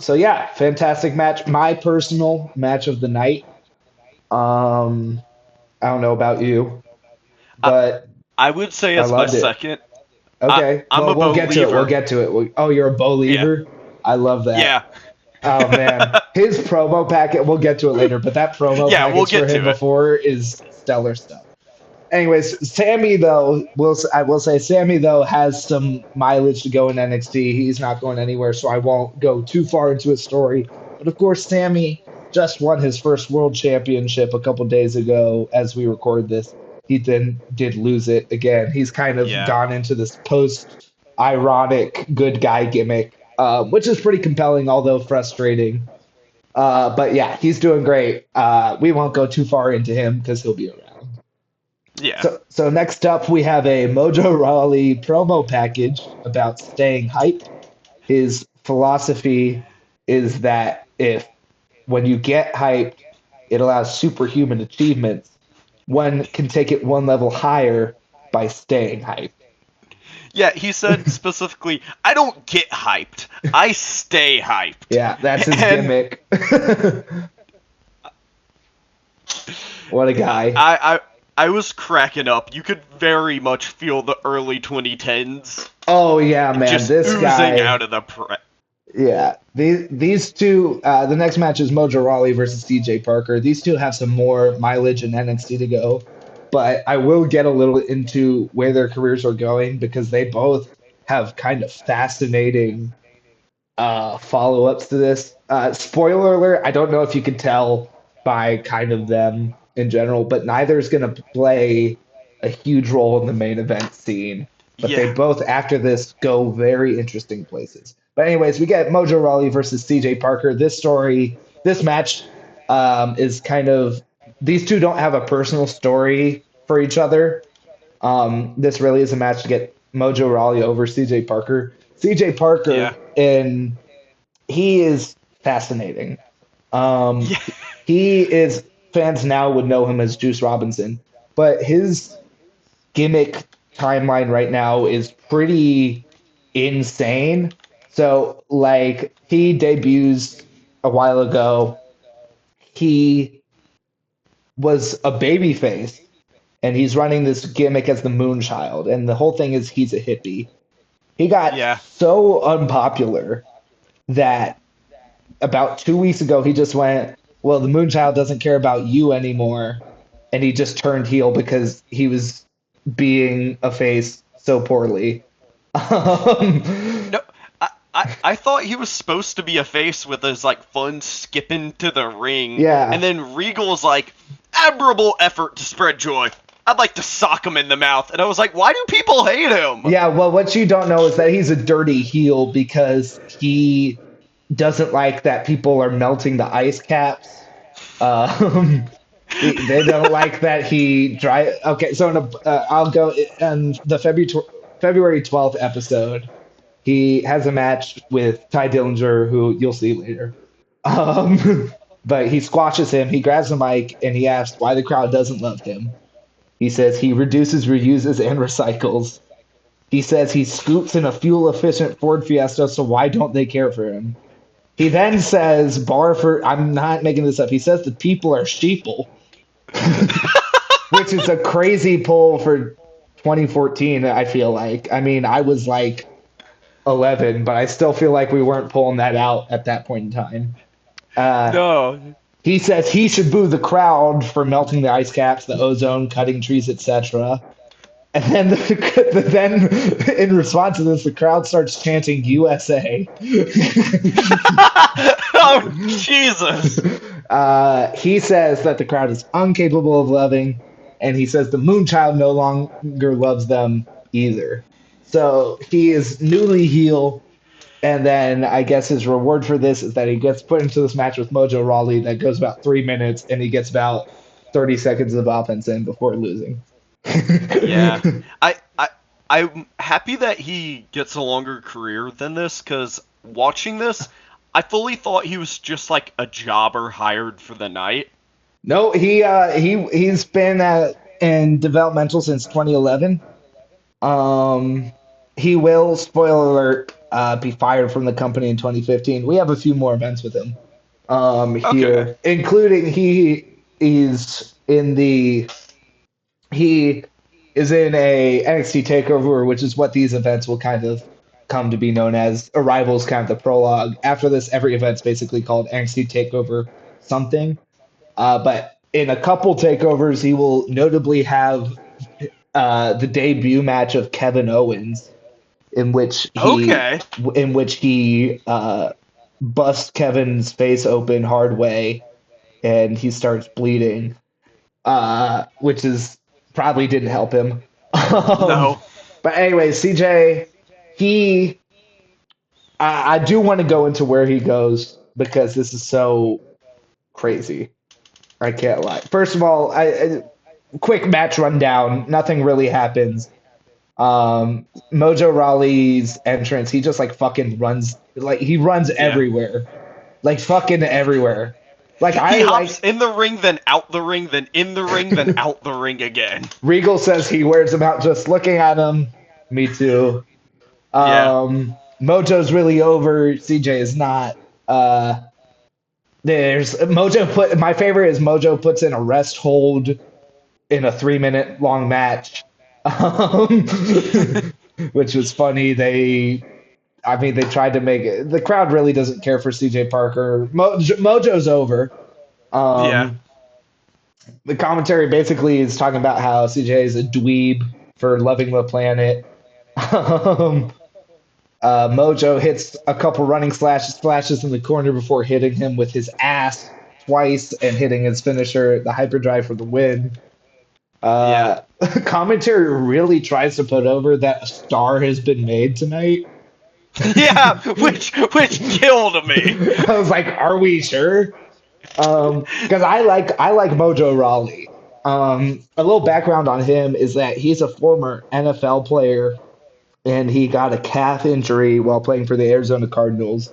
So, yeah, fantastic match. My personal match of the night. Um, I don't know about you, I, but I would say I it's my loved it. second. Okay, I'm well, a we'll get to it. We'll believer. get to it. Oh, you're a Yeah, believer? I love that. yeah, Oh man, his promo packet. We'll get to it later, but that promo yeah. We'll package for get him to it. before is stellar stuff. Anyways, Sammy though, I will say Sammy though has some mileage to go in NXT. He's not going anywhere, so I won't go too far into his story. But of course, Sammy just won his first world championship a couple days ago. As we record this, he then did lose it again. He's kind of Yeah, gone into this post ironic good guy gimmick, which is pretty compelling, although frustrating. But yeah, he's doing great. We won't go too far into him because he'll be around. yeah, So next up, we have a Mojo Rawley promo package about staying hyped. His philosophy is that if when you get hyped, it allows superhuman achievements. One can take it one level higher by staying hyped. yeah. He said specifically, "I don't get hyped. I stay hyped." Yeah, that's his And gimmick. What a guy. I I was cracking up. You could very much feel the early 2010s Oh yeah, man, just this oozing guy. out of the press. Yeah, these two. The next match is Mojo Rawley versus CJ Parker. These two have some more mileage in NXT to go, but I will get a little into where their careers are going because they both have kind of fascinating follow-ups to this. Spoiler alert, I don't know if you could tell by kind of them in general, but neither is going to play a huge role in the main event scene. But they Yeah, both, after this, go very interesting places. But anyways, we get Mojo Rawley versus CJ Parker. This match is kind of these two don't have a personal story for each other. This really is a match to get Mojo Rawley over CJ Parker. CJ yeah, Parker and he is fascinating. Um, yeah, he is fans now would know him as Juice Robinson, but his gimmick timeline right now is pretty insane. So like he debuts a while ago. He was a babyface and he's running this gimmick as the Moonchild, and the whole thing is he's a hippie. He got Yeah. so unpopular that about 2 weeks ago he just went, well, the Moonchild doesn't care about you anymore, and he just turned heel because he was being a face so poorly. No, I thought he was supposed to be a face with his like fun skipping to the ring, Yeah. and then Regal's like admirable effort to spread joy. I'd like to sock him in the mouth, and I was like, why do people hate him? Yeah, well, what you don't know is that he's a dirty heel because he doesn't like that people are melting the ice caps. Um, they don't like that he dry. Okay, so I'll go in the February 12th episode. He has a match with Ty Dillinger, who you'll see later. But he squashes him. He grabs the mic and he asks why the crowd doesn't love him. He says he reduces, reuses, and recycles. He says he scoops in a fuel-efficient Ford Fiesta, so why don't they care for him? He then says, I'm not making this up, he says the people are sheeple, which is a crazy pull for 2014, I feel like. I mean, I was like 11, but I still feel like we weren't pulling that out at that point in time. No. He says he should boo the crowd for melting the ice caps, the ozone, cutting trees, etc. And then, in response to this, the crowd starts chanting USA. Oh, Jesus. He says that the crowd is incapable of loving, and he says the Moonchild no longer loves them either. So he is newly heel, and then I guess his reward for this is that he gets put into this match with Mojo Rawley that goes about 3 minutes, and he gets about 30 seconds of offense in before losing. Yeah. I'm happy that he gets a longer career than this, because watching this, I fully thought he was just like a jobber hired for the night. No, he's been in developmental since 2011. He will, spoiler alert, be fired from the company in 2015. We have a few more events with him here, Okay. including he is in a NXT Takeover, which is what these events will kind of come to be known as. Arrival's kind of the prologue. After this, every event's basically called NXT Takeover something. But in a couple takeovers, he will notably have the debut match of Kevin Owens, in which Okay. he busts Kevin's face open hard way, and he starts bleeding, which is probably didn't help him. No. But anyway, CJ, I do want to go into where he goes because this is so crazy. I can't lie. First of all, quick match rundown. Nothing really happens. Mojo Rawley's entrance, he just like fucking runs, like he runs everywhere, like fucking everywhere. Like He hops in the ring, then out the ring, then in the ring, then out the ring again. Regal says he wears them out just looking at him. Me too. Mojo's really over. CJ is not. There's Mojo my favorite is Mojo puts in a rest hold in a 3-minute long match. Which was funny. They tried to make it. The crowd really doesn't care for CJ Parker. Mojo's over. The commentary basically is talking about how CJ is a dweeb for loving the planet. Mojo hits a couple running splashes in the corner before hitting him with his ass twice and hitting his finisher, the hyperdrive for the win. Commentary really tries to put over that a star has been made tonight. Yeah, which killed me. I was like, are we sure? Because I like Mojo Rawley. A little background on him is that he's a former NFL player, and he got a calf injury while playing for the Arizona Cardinals.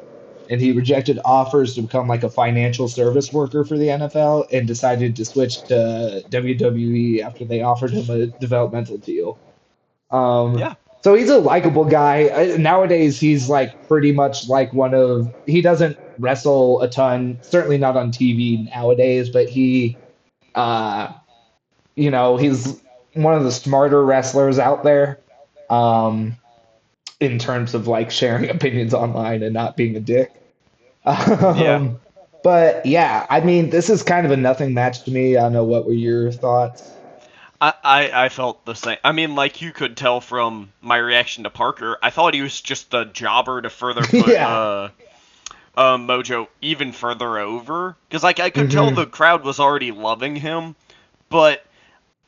And he rejected offers to become like a financial service worker for the NFL and decided to switch to WWE after they offered him a developmental deal. So he's a likable guy. Nowadays, he's like pretty much like he doesn't wrestle a ton, certainly not on TV nowadays, but he's one of the smarter wrestlers out there, um, in terms of like sharing opinions online and not being a dick. Yeah. Um, but yeah, I mean, this is kind of a nothing match to me. I don't know, what were your thoughts? I felt the same. I mean, like you could tell from my reaction to Parker, I thought he was just a jobber to further put Yeah. Mojo even further over. Because like I could tell Hmm. the crowd was already loving him, but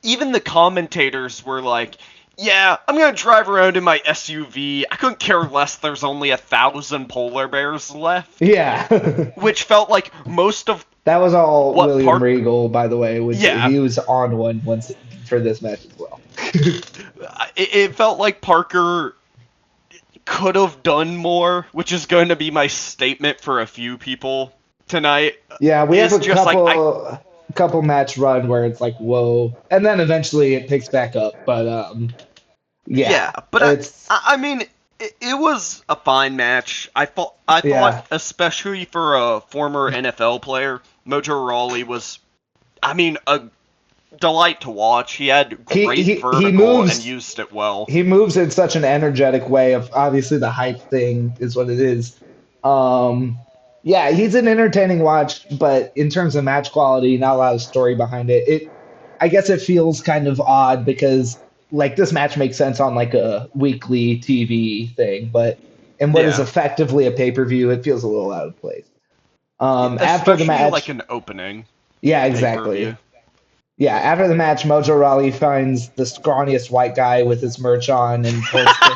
even the commentators were like, "Yeah, I'm gonna drive around in my SUV. I couldn't care less. There's only 1,000 polar bears left," Yeah. which felt like most of That was all what William Park. Regal, by the way, was Yeah, he was on one once for this match as well. it felt like Parker could have done more, which is going to be my statement for a few people tonight. Yeah, we have Is a just like I couple match run where it's like whoa, and then eventually it picks back up. But yeah, yeah, but it's I mean it was a fine match. I yeah. thought especially for a former NFL player, Mojo Rawley was I mean a delight to watch. He had He great he he vertical and moves used it well. he moves in such an energetic way. Of obviously the hype thing is what it is. Um, yeah, he's an entertaining watch, but in terms of match quality, not a lot of story behind it. I guess it feels kind of odd because like this match makes sense on like a weekly TV thing, but in what is Yeah. effectively a pay-per-view, it feels a little out of place. After the Especially like match, an opening yeah, pay-per-view. exactly. Yeah, after the match, Mojo Rawley finds the scrawniest white guy with his merch on and points to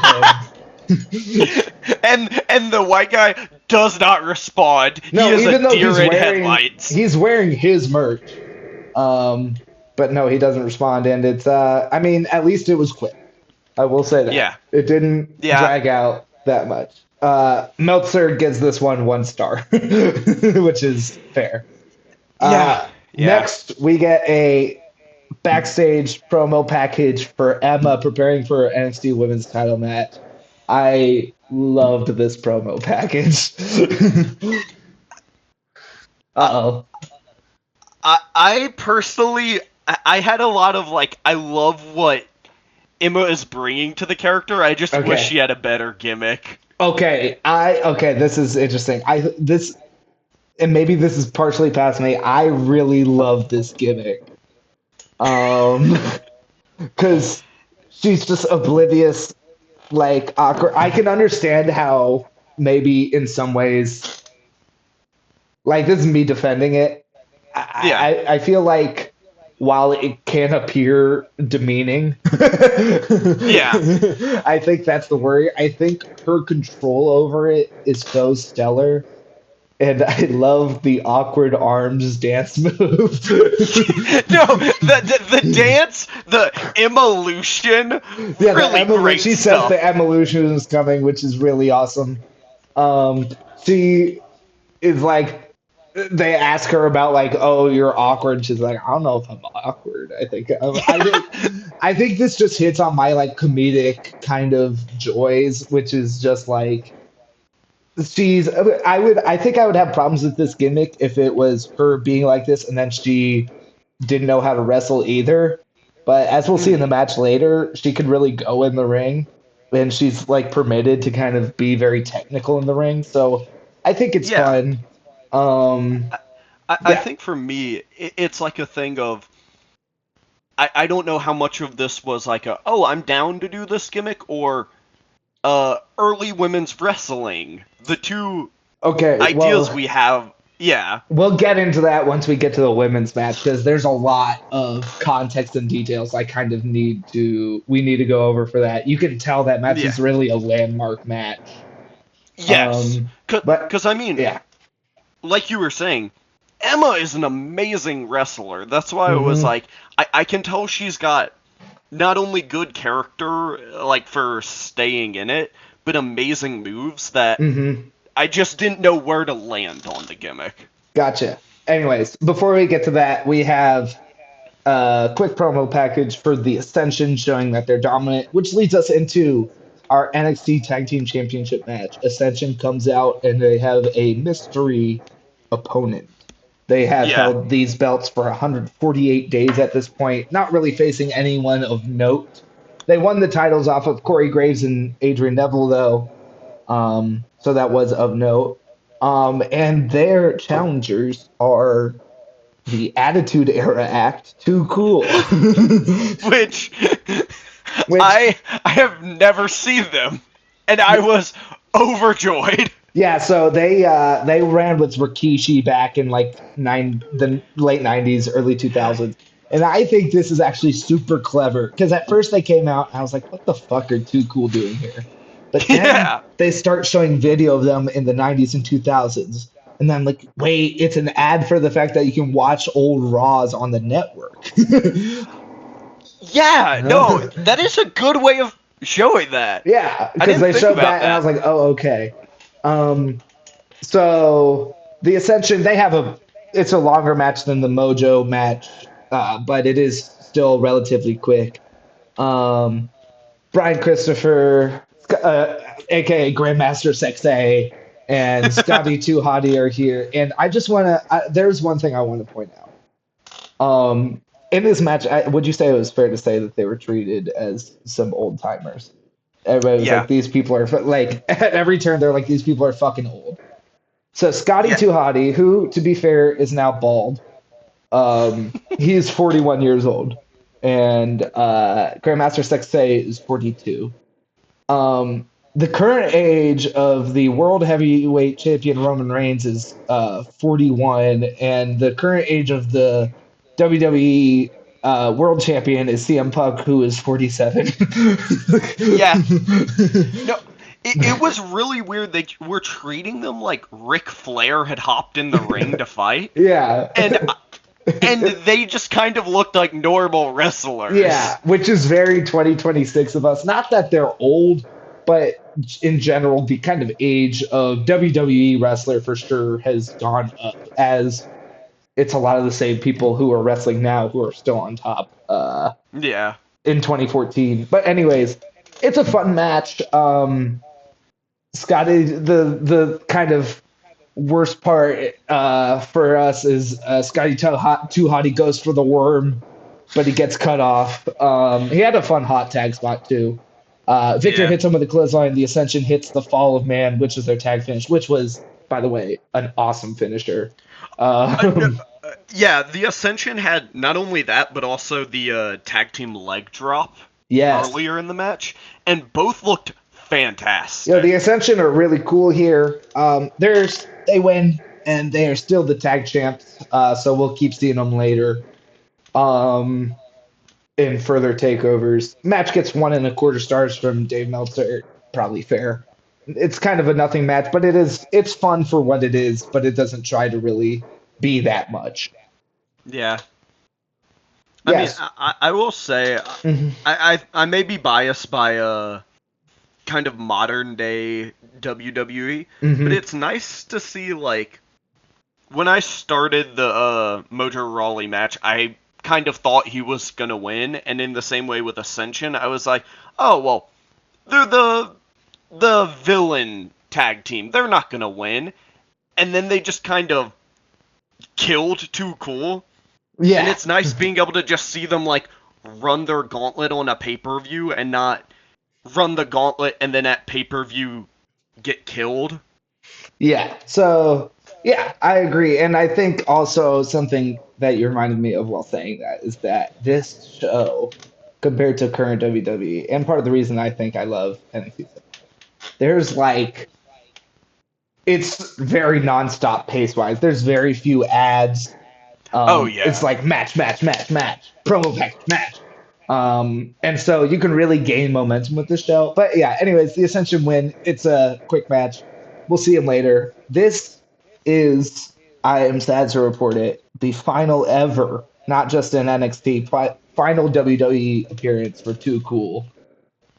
him. And the white guy does not respond. He No, is a even though deer in headlights. he's wearing his merch. Um, but no, he doesn't respond, and it's I mean, at least it was quick. I will say that Yeah. it didn't Yeah. drag out that much. Meltzer gives this one star, which is fair. Yeah. Yeah. Next, we get a backstage promo package for Emma preparing for her NXT Women's Title match. I loved this promo package. I, Uh-oh. I personally I had a lot of like I love what Emma is bringing to the character. I just wish Okay. she had a better gimmick. Okay, this is interesting. And maybe this is partially past me. I really love this gimmick. Um, because she's just oblivious, like awkward. I can understand how maybe in some ways, like this is me defending it. Yeah. I feel like while it can appear demeaning, Yeah. I think that's the worry. I think her control over it is so stellar. And I love the awkward arms dance move. No, the dance, the evolution, Yeah, really great she says the stuff. evolution is coming, which is really awesome. She is like, they ask her about like, oh, you're awkward. She's like, I don't know if I'm awkward. I think this just hits on my like comedic kind of joys, which is just like I think I would have problems with this gimmick if it was her being like this and then she didn't know how to wrestle either. But as we'll see in the Hmm. match later, she could really go in the ring and she's like permitted to kind of be very technical in the ring. So I think it's Yeah. fun. Um I yeah. think for me, it's like a thing of I don't know how much of this was like a oh I'm down to do this gimmick or early women's wrestling. The two Okay, ideas well, we have. Yeah. we'll get into that once we get to the women's match because there's a lot of context and details I kind of we need to go over for that. You can tell that match Yeah. is really a landmark match. Yes. Um, but Because I mean, yeah. like you were saying, Emma is an amazing wrestler. That's why it was Hmm. like I can tell she's got not only good character like for staying in it, but amazing moves that Hmm. I just didn't know where to land on the gimmick. Gotcha. Anyways, before we get to that, we have a quick promo package for the Ascension showing that they're dominant, which leads us into our NXT Tag Team Championship match. Ascension comes out and they have a mystery opponent. They have Yeah. held these belts for 148 days at this point, not really facing anyone of note. They won the titles off of Corey Graves and Adrian Neville, though, so that was of note. And their challengers are the Attitude Era Act, Too Cool, Which which I have never seen them, and I was overjoyed. yeah, so they ran with Rikishi back in like the late '90s, early 2000s, and I think this is actually super clever because at first they came out and I was like, "What the fuck are Too Cool doing here?" But then Yeah. they start showing video of them in the '90s and 2000s, and then I'm like, "Wait, it's an ad for the fact that you can watch old Raws on the network." Yeah, no, that is a good way of showing that. Yeah, I because didn't they think showed about that and I was that. like, "Oh, okay." Um, So the Ascension, it's a longer match than the Mojo match, but it is still relatively quick. Um, Brian Christopher, aka Grandmaster Sexay, and Scotty Too Hottie are here, and I just want to. There's one thing I want to point out. In this match, would you say it was fair to say that they were treated as some old timers? Everybody was Yeah. like, "These people are like." At every turn, they're like, "These people are fucking old." So Scotty Yeah. Too Hottie, who, to be fair, is now bald. He is 41 years old, and Grandmaster Sexay is 42. The current age of the World Heavyweight Champion Roman Reigns is 41, and the current age of the WWE World Champion is CM Punk, who is 47. Yeah. No, it was really weird. They were treating them like Ric Flair had hopped in the ring to fight, Yeah. and they just kind of looked like normal wrestlers. Yeah, which is very 2026 of us. Not that they're old, but in general, the kind of age of WWE wrestler for sure has gone up as it's a lot of the same people who are wrestling now who are still on top Yeah. in 2014. But anyways, it's a fun match. Scotty, the kind of worst part for us is Scotty Too Hottie goes for the worm, but he gets cut off. He had a fun hot tag spot too. Victor Yeah. hits him with a clothesline. The Ascension hits the Fall of Man, which is their tag finish, which was, by the way, an awesome finisher. No, Um, yeah, the Ascension had not only that, but also the tag team leg drop yes. earlier in the match, and both looked The fantastic. Ascension are really cool here. They win, and they are still the tag champs, so we'll keep seeing them later. Um, in further takeovers. Match gets 1.25 stars from Dave Meltzer. Probably fair. It's kind of a nothing match, but it's fun for what it is, but it doesn't try to really be that much. Yeah. I mean, Yes. I will say, Hmm. I may be biased by kind of modern day WWE, but Hmm. it's nice to see like when I started the Mojo Rawley match, I kind of thought he was gonna win, and in the same way with Ascension, I was like, oh well, they're the villain tag team, they're not gonna win, and then they just kind of killed Too Cool, and Yeah. it's nice being able to just see them like run their gauntlet on a pay per view and not run the gauntlet and then at pay per view get killed. Yeah. So, yeah, I agree. And I think also something that you reminded me of while saying that is that this show, compared to current WWE, and part of the reason I think I love NXT, there's like it's very nonstop pace wise. There's very few ads. Oh It's yeah. like match, match, match, match, promo package, match. And so you can really gain momentum with this show. But yeah, anyways, the Ascension win. It's a quick match. We'll see him later. This is, I am sad to report it, the final ever, not just in NXT, final WWE appearance for Too Cool.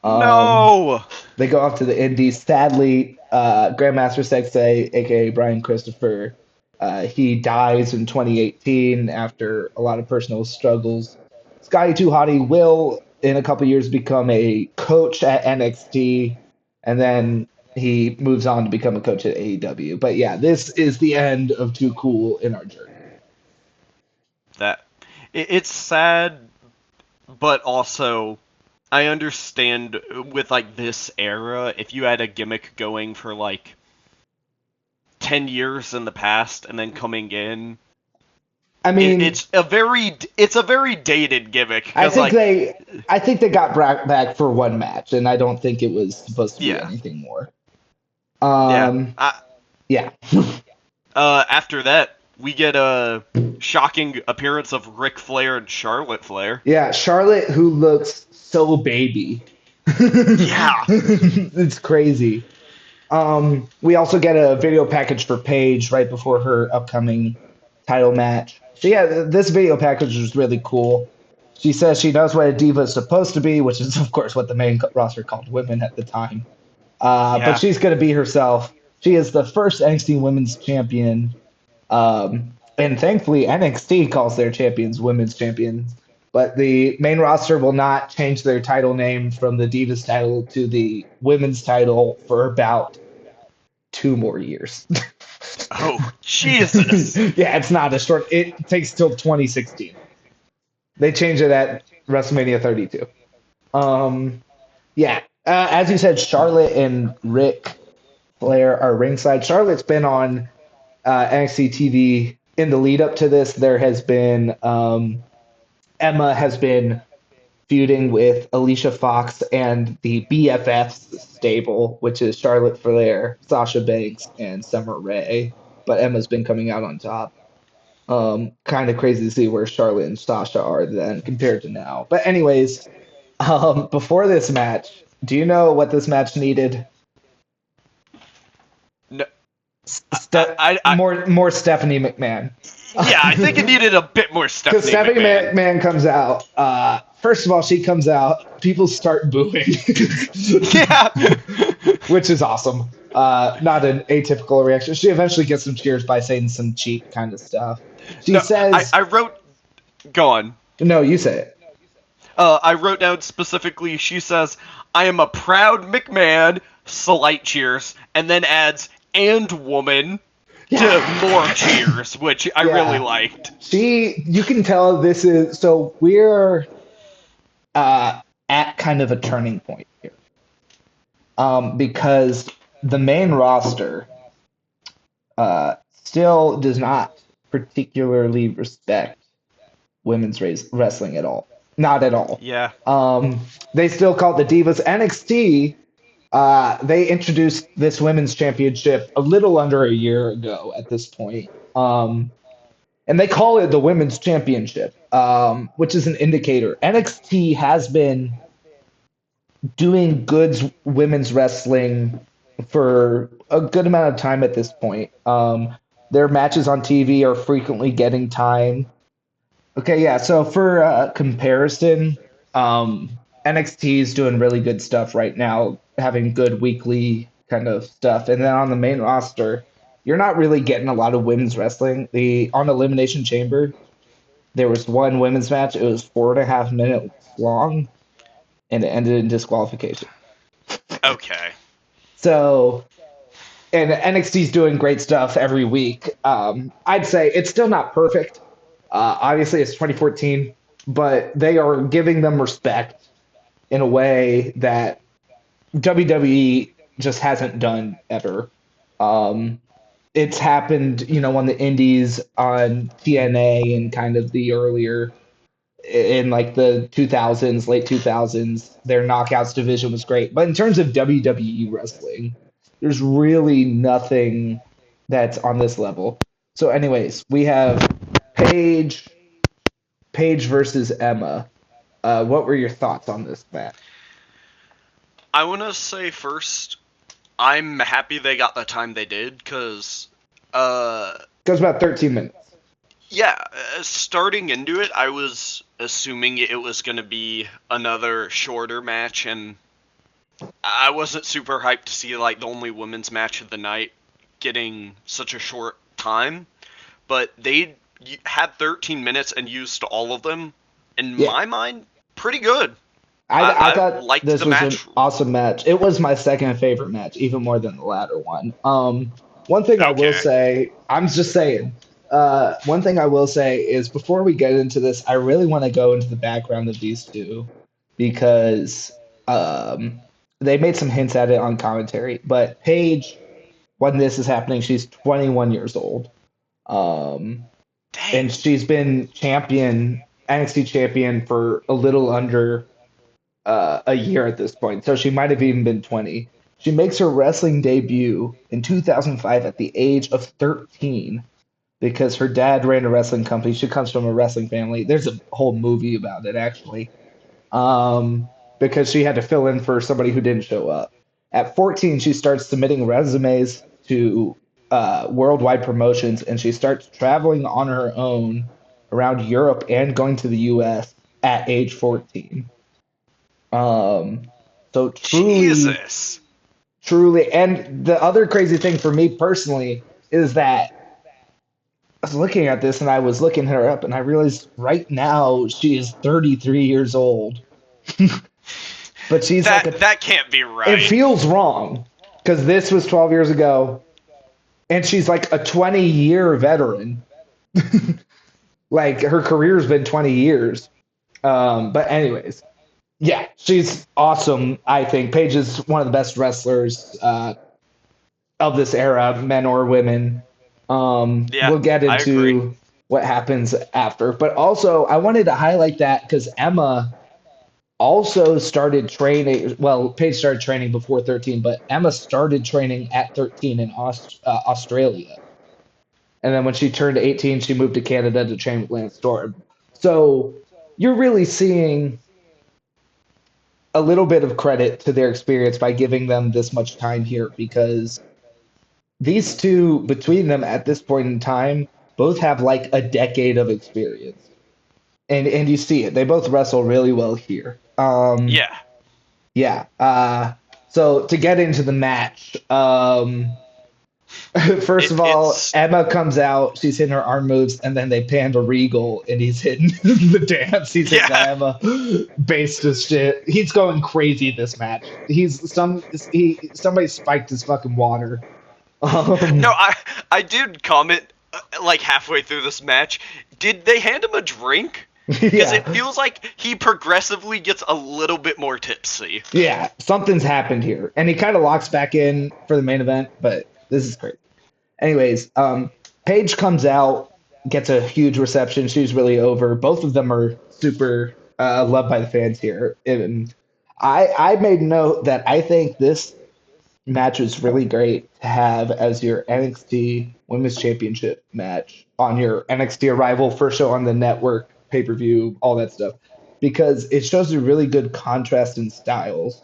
Um, No. they go off to the Indies. Sadly, Grandmaster Sexay, aka Brian Christopher, he dies in 2018 after a lot of personal struggles. Scotty Too Hottie will, in a couple years, become a coach at NXT, and then he moves on to become a coach at AEW. But yeah, this is the end of Too Cool in our journey. that it's sad, but also I understand with like this era, if you had a gimmick going for like 10 years in the past and then coming in, I mean, it's a very dated gimmick. I 'Cause, think like, they got back for one match, and I don't think it was supposed to be yeah, anything more. yeah. Yeah. After that, we get a shocking appearance of Ric Flair and Charlotte Flair. Yeah, Charlotte, who looks so baby. Yeah. It's crazy. We also get a video package for Paige right before her upcoming title match. So yeah, this video package was really cool. She says she knows what a diva is supposed to be, which is of course what the main roster called women at the time. But Yeah. she's going to be herself. She is the first NXT Women's Champion. And thankfully, NXT calls their champions Women's Champions. But the main roster will not change their title name from the Divas title to the Women's title for about 2 more years. Oh, Jesus. Yeah, it's not a short. It takes till 2016. They changed it at WrestleMania 32. Yeah, as you said, Charlotte and Ric Flair are ringside. Charlotte's been on NXT TV in the lead up to this. There has been Emma has been feuding with Alicia Fox and the BFFs stable, which is Charlotte Flair, Sasha Banks, and Summer Rae. But Emma's been coming out on top. Kind of crazy to see where Charlotte and Sasha are then compared to now. But anyways, before this match, do you know what this match needed? No, More Stephanie McMahon. Yeah, I think it needed a bit more Stephanie Because Stephanie McMahon comes out. First of all, she comes out. People start booing. Yeah. Which is awesome. Not an atypical reaction. She eventually gets some cheers by saying some cheap kind of stuff. She says... I wrote... Go on. No, you say it. I wrote down specifically, she says, I am a proud McMahon, slight cheers, and then adds, and woman, to more cheers, which I really liked. You can tell this is... So we're at kind of a turning point here. Because the main roster still does not particularly respect women's wrestling at all. Not at all. Yeah. They still call it the Divas. NXT, they introduced this women's championship a little under a year ago at this point. And they call it the women's championship, which is an indicator. NXT has been doing good women's wrestling for a good amount of time at this point. Their matches on TV are frequently getting time. Okay, yeah, so for comparison, NXT is doing really good stuff right now, having good weekly kind of stuff. And then on the main roster, you're not really getting a lot of women's wrestling. On Elimination Chamber, there was one women's match. It was 4.5 minutes long, and it ended in disqualification. Okay. So, and NXT's doing great stuff every week. I'd say it's still not perfect. Obviously, it's 2014, but they are giving them respect in a way that WWE just hasn't done ever. It's happened, on the indies, on TNA, and kind of the earlier, in like the 2000s, late 2000s, their Knockouts division was great. But in terms of WWE wrestling, there's really nothing that's on this level. So anyways, we have Paige versus Emma. What were your thoughts on this match? I want to say first, I'm happy they got the time they did, because... Goes about 13 minutes. Yeah, starting into it, I was assuming it was going to be another shorter match, and I wasn't super hyped to see, like, the only women's match of the night getting such a short time, but they had 13 minutes and used all of them. In my mind, pretty good. I thought liked this the was match. an awesome match. It was my second favorite match, even more than the latter one. One thing I will say, I'm just saying, One thing I will say is before we get into this, I really want to go into the background of these two because um, they made some hints at it on commentary. But Paige, when this is happening, she's 21 years old. Um, Dang. and she's been NXT champion for a little under a year at this point. So she might have even been 20. She makes her wrestling debut in 2005 at the age of 13 because her dad ran a wrestling company. She comes from a wrestling family. There's a whole movie about it, actually, um, because she had to fill in for somebody who didn't show up. At 14, she starts submitting resumes to worldwide promotions, and she starts traveling on her own around Europe and going to the U.S. at age 14. Um, so truly, Jesus. truly, and the other crazy thing for me personally is that I was looking at this and I was looking her up and I realized right now she is 33 years old. But she's like That can't be it right. feels wrong because this was 12 years ago and she's like a 20-year veteran. Like her career's been 20 years. But anyways, yeah, she's awesome. I think Paige is one of the best wrestlers of this era, men or women. Yeah, We'll get I agree. into what happens after, but also I wanted to highlight that because Emma also started training. Well, Paige started training before 13, but Emma started training at 13 in Australia, and then when she turned 18, she moved to Canada to train with Lance Storm. So you're really seeing a little bit of credit to their experience by giving them this much time here because these two between them at this point in time both have like a decade of experience and you see it, they both wrestle really well here. Yeah. Yeah, so to get into the match, first of all, It's Emma comes out, she's hitting her arm moves, and then they pan to Regal and he's hitting the dance, he's hitting the yeah. Emma based as shit, he's going crazy this match, somebody spiked his fucking water. No, um I did comment like halfway through this match. Did they hand him a drink? Because yeah. it feels like he progressively gets a little bit more tipsy. Yeah, something's happened here. And he kind of locks back in for the main event, but this is great. Anyways, Paige comes out, gets a huge reception. She's really over. Both of them are super loved by the fans here. And I made note that I think this match is really great to have as your NXT Women's Championship match on your NXT Arrival first show on the network, pay per view, all that stuff, because it shows a really good contrast in styles.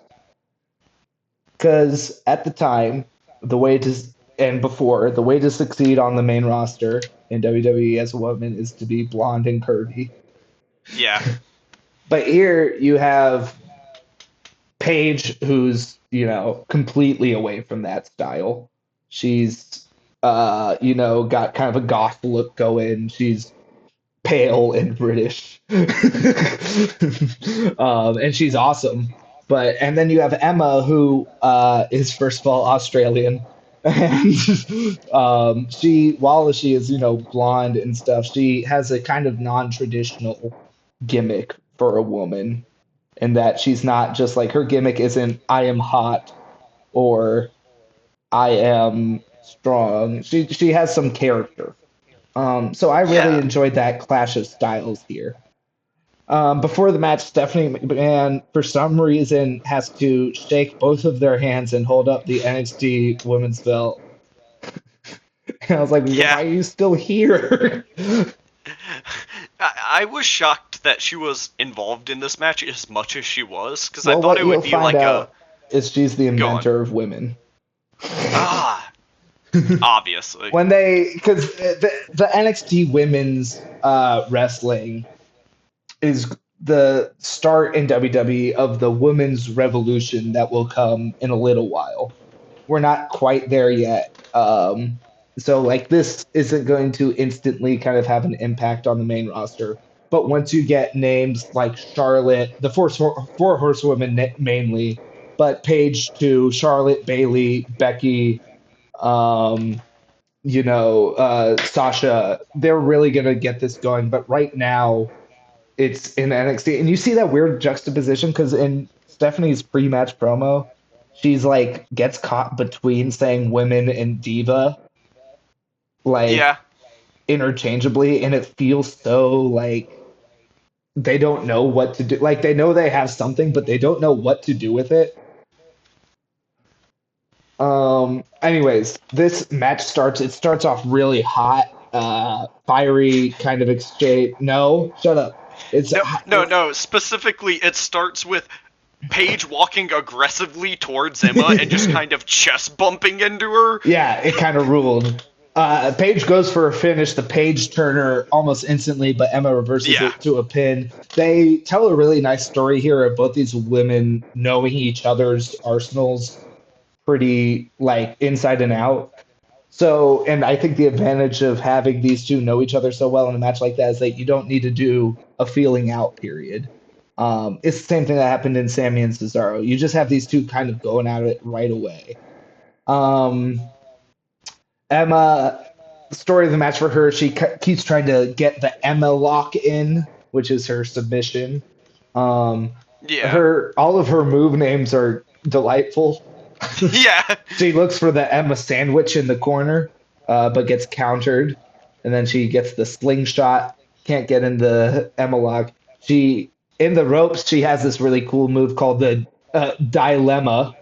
Because at the time, the way to and before the way to succeed on the main roster in WWE as a woman is to be blonde and curvy. Yeah. But here you have Paige, who's completely away from that style. She's got kind of a goth look going. She's pale and British, and she's awesome. And then you have Emma, who is first of all Australian, and while she is blonde and stuff, she has a kind of non-traditional gimmick for a woman and that she's not just like her gimmick isn't I am hot or I am strong. She has some character. So I really Yeah. enjoyed that clash of styles here. Before the match, Stephanie McMahon, for some reason, has to shake both of their hands and hold up the NXT Women's Belt. And I was like, Yeah. why are you still here? I was shocked that she was involved in this match as much as she was, because I Well, thought what it you'll would be find like a. out is she's the Go on. inventor of women. Ah, obviously. When because the NXT women's wrestling is the start in WWE of the women's revolution that will come in a little while. We're not quite there yet. So like this isn't going to instantly kind of have an impact on the main roster. But once you get names like Charlotte, the four horsewomen mainly, but Paige too, Charlotte, Bailey, Becky, um, Sasha, they're really gonna get this going. But right now, it's in NXT, and you see that weird juxtaposition because in Stephanie's pre-match promo, she's like gets caught between saying women and diva like Yeah. interchangeably, and it feels so like they don't know what to do. Like they know they have something, but they don't know what to do with it. Anyways, this match starts. It starts off really hot, fiery kind of exchange. No, shut up. It's No, no, no. Specifically, it starts with Paige walking aggressively towards Emma and just kind of chest bumping into her. Yeah, it kind of ruled. Paige goes for a finish, the Paige Turner almost instantly, but Emma reverses Yeah. it to a pin. They tell a really nice story here of both these women knowing each other's arsenals pretty like inside and out. So, and I think the advantage of having these two know each other so well in a match like that is that you don't need to do a feeling out period. It's the same thing that happened in Sammy and Cesaro. You just have these two kind of going at it right away. Um, Emma, story of the match for her, she keeps trying to get the Emma lock in, which is her submission. Um, Yeah. her all of her move names are delightful. Yeah. She looks for the Emma sandwich in the corner, but gets countered, and then she gets the slingshot. Can't get in the Emma lock. She in the ropes. She has this really cool move called the dilemma.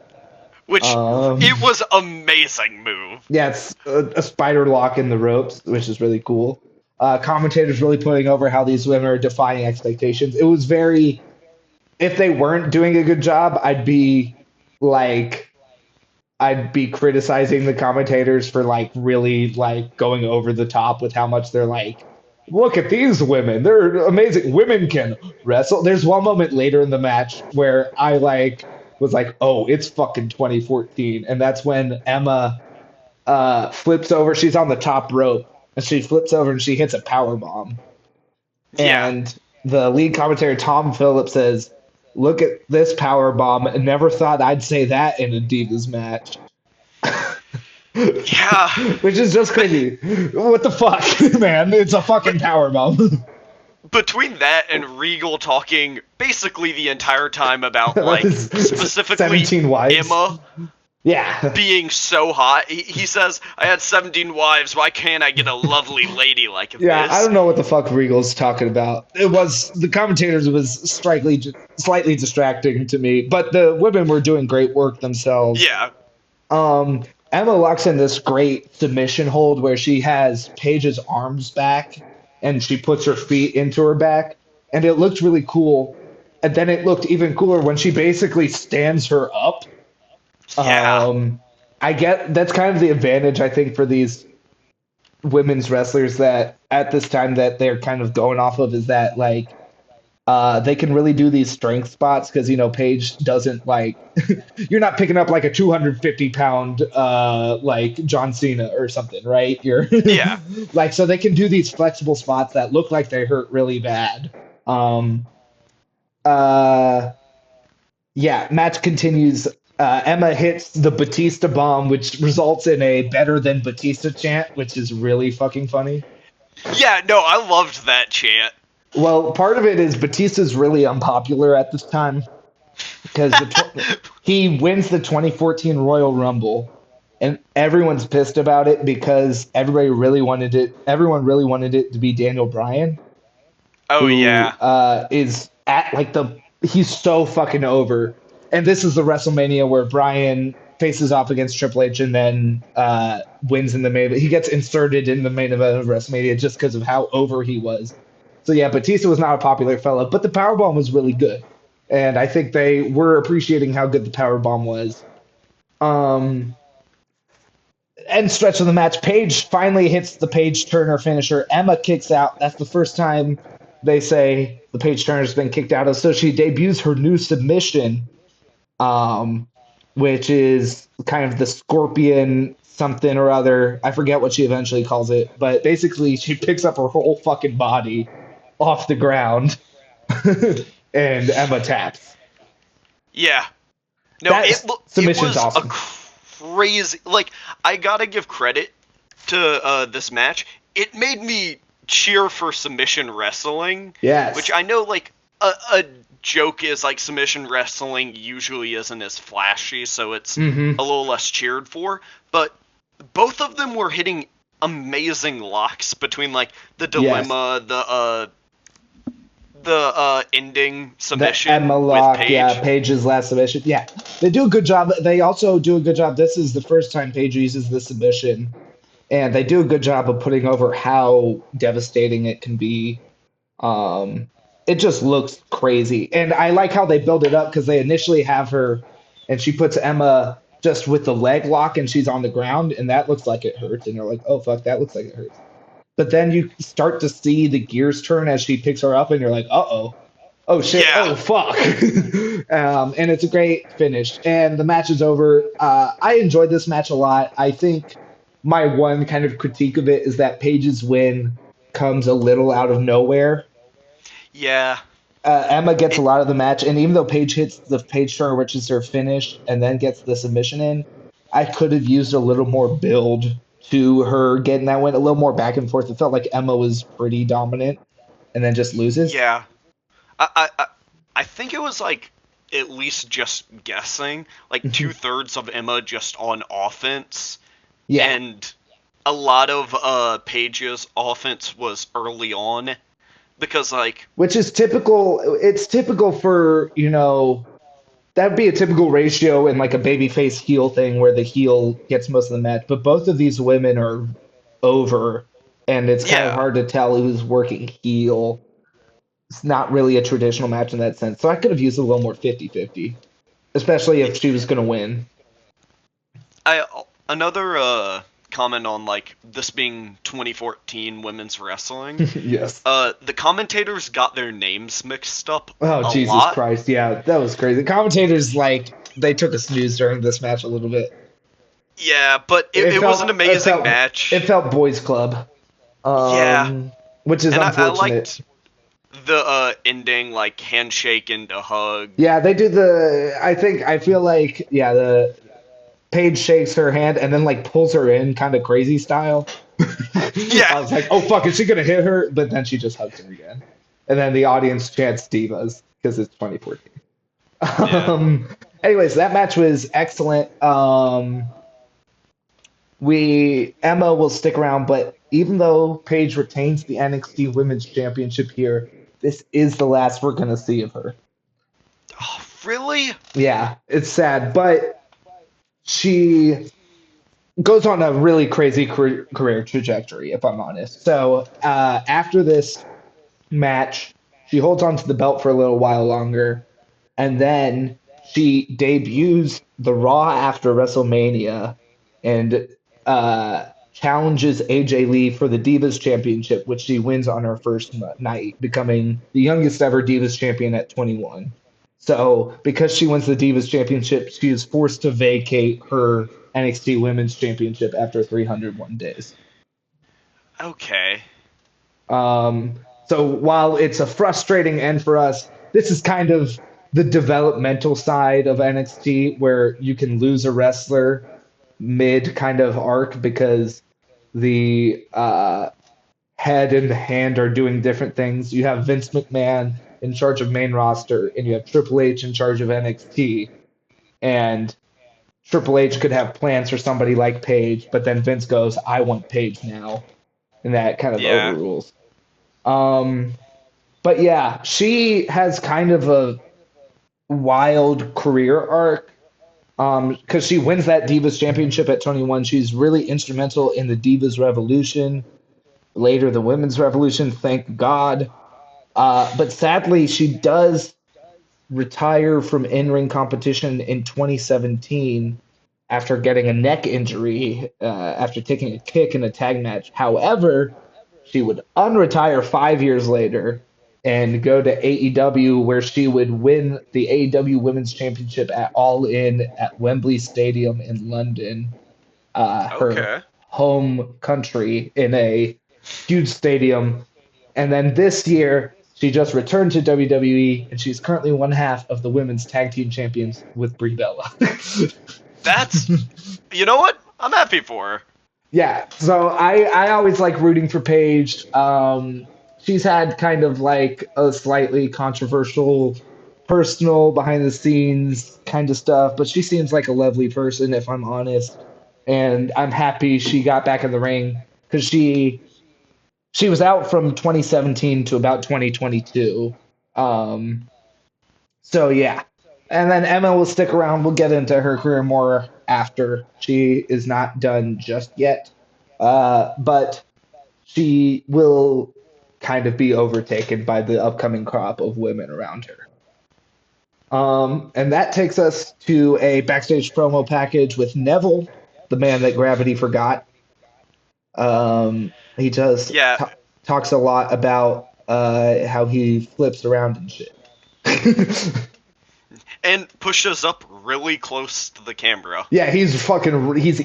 Which, Um, it was amazing move. Yeah, it's a spider lock in the ropes, which is really cool. Commentators really putting over how these women are defying expectations. It was very, if they weren't doing a good job, like, I'd be criticizing the commentators for like really like going over the top with how much they're like, look at these women, they're amazing. Women can wrestle. There's one moment later in the match where I like was like, oh, it's fucking 2014, and that's when Emma flips over. She's on the top rope, and she flips over and she hits a power bomb. Yeah. And the lead commentator Tom Phillips says, "Look at this power bomb. I never thought I'd say that in a Divas match." Yeah. Which is just crazy. What the fuck, man? It's a fucking power bomb. Between that and Regal talking basically the entire time about, like, His specifically 17 wives. Emma Yeah. being so hot. He says, I had 17 wives, why can't I get a lovely lady like this? Yeah, I don't know what the fuck Regal's talking about. It was the commentators was slightly distracting to me, but the women were doing great work themselves. Yeah. Emma locks in this great submission hold where she has Paige's arms back and she puts her feet into her back, and it looked really cool. And then it looked even cooler when she basically stands her up. Yeah. I get that's kind of the advantage I think for these women's wrestlers that at this time that they're kind of going off of is that like they can really do these strength spots because Paige doesn't like you're not picking up like a 250-pound like John Cena or something, right? You're Yeah. like so they can do these flexible spots that look like they hurt really bad. Yeah, match continues. Emma hits the Batista bomb, which results in a better than Batista chant, which is really fucking funny. Yeah, no, I loved that chant. Well, part of it is Batista's really unpopular at this time because he wins the 2014 Royal Rumble, and everyone's pissed about it because everyone really wanted it to be Daniel Bryan, Oh, who yeah. is at like he's so fucking over. And this is the WrestleMania where Bryan faces off against Triple H and then wins in the main event. He gets inserted in the main event of WrestleMania just because of how over he was. So yeah, Batista was not a popular fellow, but the powerbomb was really good. And I think they were appreciating how good the powerbomb was. End stretch of the match, Paige finally hits the Paige Turner finisher. Emma kicks out. That's the first time they say the Paige Turner's been kicked out of. So she debuts her new submission, which is kind of the Scorpion something or other. I forget what she eventually calls it, but basically she picks up her whole fucking body off the ground and Emma taps. Yeah. No, That it submission's was awesome. a crazy... Like, I gotta give credit to this match, it made me cheer for submission wrestling, which Yes. I know, like, a joke is, like, submission wrestling usually isn't as flashy, so it's Mm-hmm. a little less cheered for, but both of them were hitting amazing locks between, like, the Yes. dilemma, the ending The submission Emma with lock, yeah, Paige. Paige's last submission. Yeah, they do a good job. They also do a good job. This is the first time Paige uses the submission, and they do a good job of putting over how devastating it can be. Um, it just looks crazy, and I like how they build it up because they initially have her, and she puts Emma just with the leg lock, and she's on the ground, and that looks like it hurts, and you're like, oh fuck, that looks like it hurts. But then you start to see the gears turn as she picks her up, and you're like, uh oh, oh shit, Yeah. oh fuck. And it's a great finish, and the match is over. I enjoyed this match a lot. I think my one kind of critique of it is that Paige's win comes a little out of nowhere. Yeah. Emma gets a It, lot of the match, and even though Paige hits the Paige turner, which is her finish, and then gets the submission in, I could have used a little more build to her getting that win, a little more back and forth. It felt like Emma was pretty dominant, and then just loses. yeah. I think it was, like, at least just guessing, like, two-thirds of Emma just on offense, Yeah, and a lot of Paige's offense was early on, because, like, which is typical. It's typical for, that'd be a typical ratio in like a babyface heel thing where the heel gets most of the match. But both of these women are over, and it's kind of yeah, hard to tell who's working heel. It's not really a traditional match in that sense. So I could have used a little more 50-50, especially if she was going to win. I another comment on, like, this being 2014 women's wrestling. Yes. The commentators got their names mixed up Oh, a Jesus lot. Christ. Yeah, that was crazy. The commentators, like, they took a snooze during this match a little bit. Yeah, but it was an amazing match. It felt boys club, Yeah, which is and I unfortunate. liked the ending, like, handshake and a hug. Yeah, they do I feel like, yeah, the Paige shakes her hand and then like pulls her in kind of crazy style. I Yeah, was like, oh fuck, is she gonna hit her? But then she just hugs her again. And then the audience chants divas because it's 2014. yeah. Anyways, that match was excellent. We Emma will stick around, but even though Paige retains the NXT Women's Championship here, this is the last we're gonna see of her. Oh, really? Yeah, it's sad, but she goes on a really crazy career trajectory, if I'm honest. So after this match, she holds on to the belt for a little while longer, and then she debuts the Raw after WrestleMania and challenges AJ Lee for the Divas Championship, which she wins on her first night, becoming the youngest ever Divas champion at 21. So, because she wins the Divas Championship, she is forced to vacate her NXT Women's Championship after 301 days. Okay. So while it's a frustrating end for us, this is kind of the developmental side of NXT where you can lose a wrestler mid kind of arc because the head and the hand are doing different things. You have Vince McMahon in charge of main roster, and you have Triple H in charge of NXT. And Triple H could have plans for somebody like Paige, but then Vince goes, "I want Paige now," and that kind of Yeah. overrules. Um, but yeah, she has kind of a wild career arc because she wins that Divas Championship at 21. She's really instrumental in the Divas Revolution, later the Women's Revolution, thank God. But sadly, she does retire from in-ring competition in 2017 after getting a neck injury after taking a kick in a tag match. However, she would unretire 5 years later and go to AEW, where she would win the AEW Women's Championship at All In at Wembley Stadium in London, her Okay. home country, in a huge stadium. And then this year, she just returned to WWE, and she's currently one half of the Women's Tag Team Champions with Brie Bella. That's. You know what? I'm happy for her. Yeah, so I always like rooting for Paige. She's had kind of like a slightly controversial personal behind the scenes kind of stuff, but she seems like a lovely person if I'm honest. And I'm happy she got back in the ring because she was out from 2017 to about 2022. Um, so yeah. And then Emma will stick around. We'll get into her career more after. She is not done just yet. But she will kind of be overtaken by the upcoming crop of women around her. And that takes us to a backstage promo package with Neville, the man that gravity forgot. He just Yeah, talks a lot about how he flips around and shit. and pushes up really close to the camera. Yeah, he's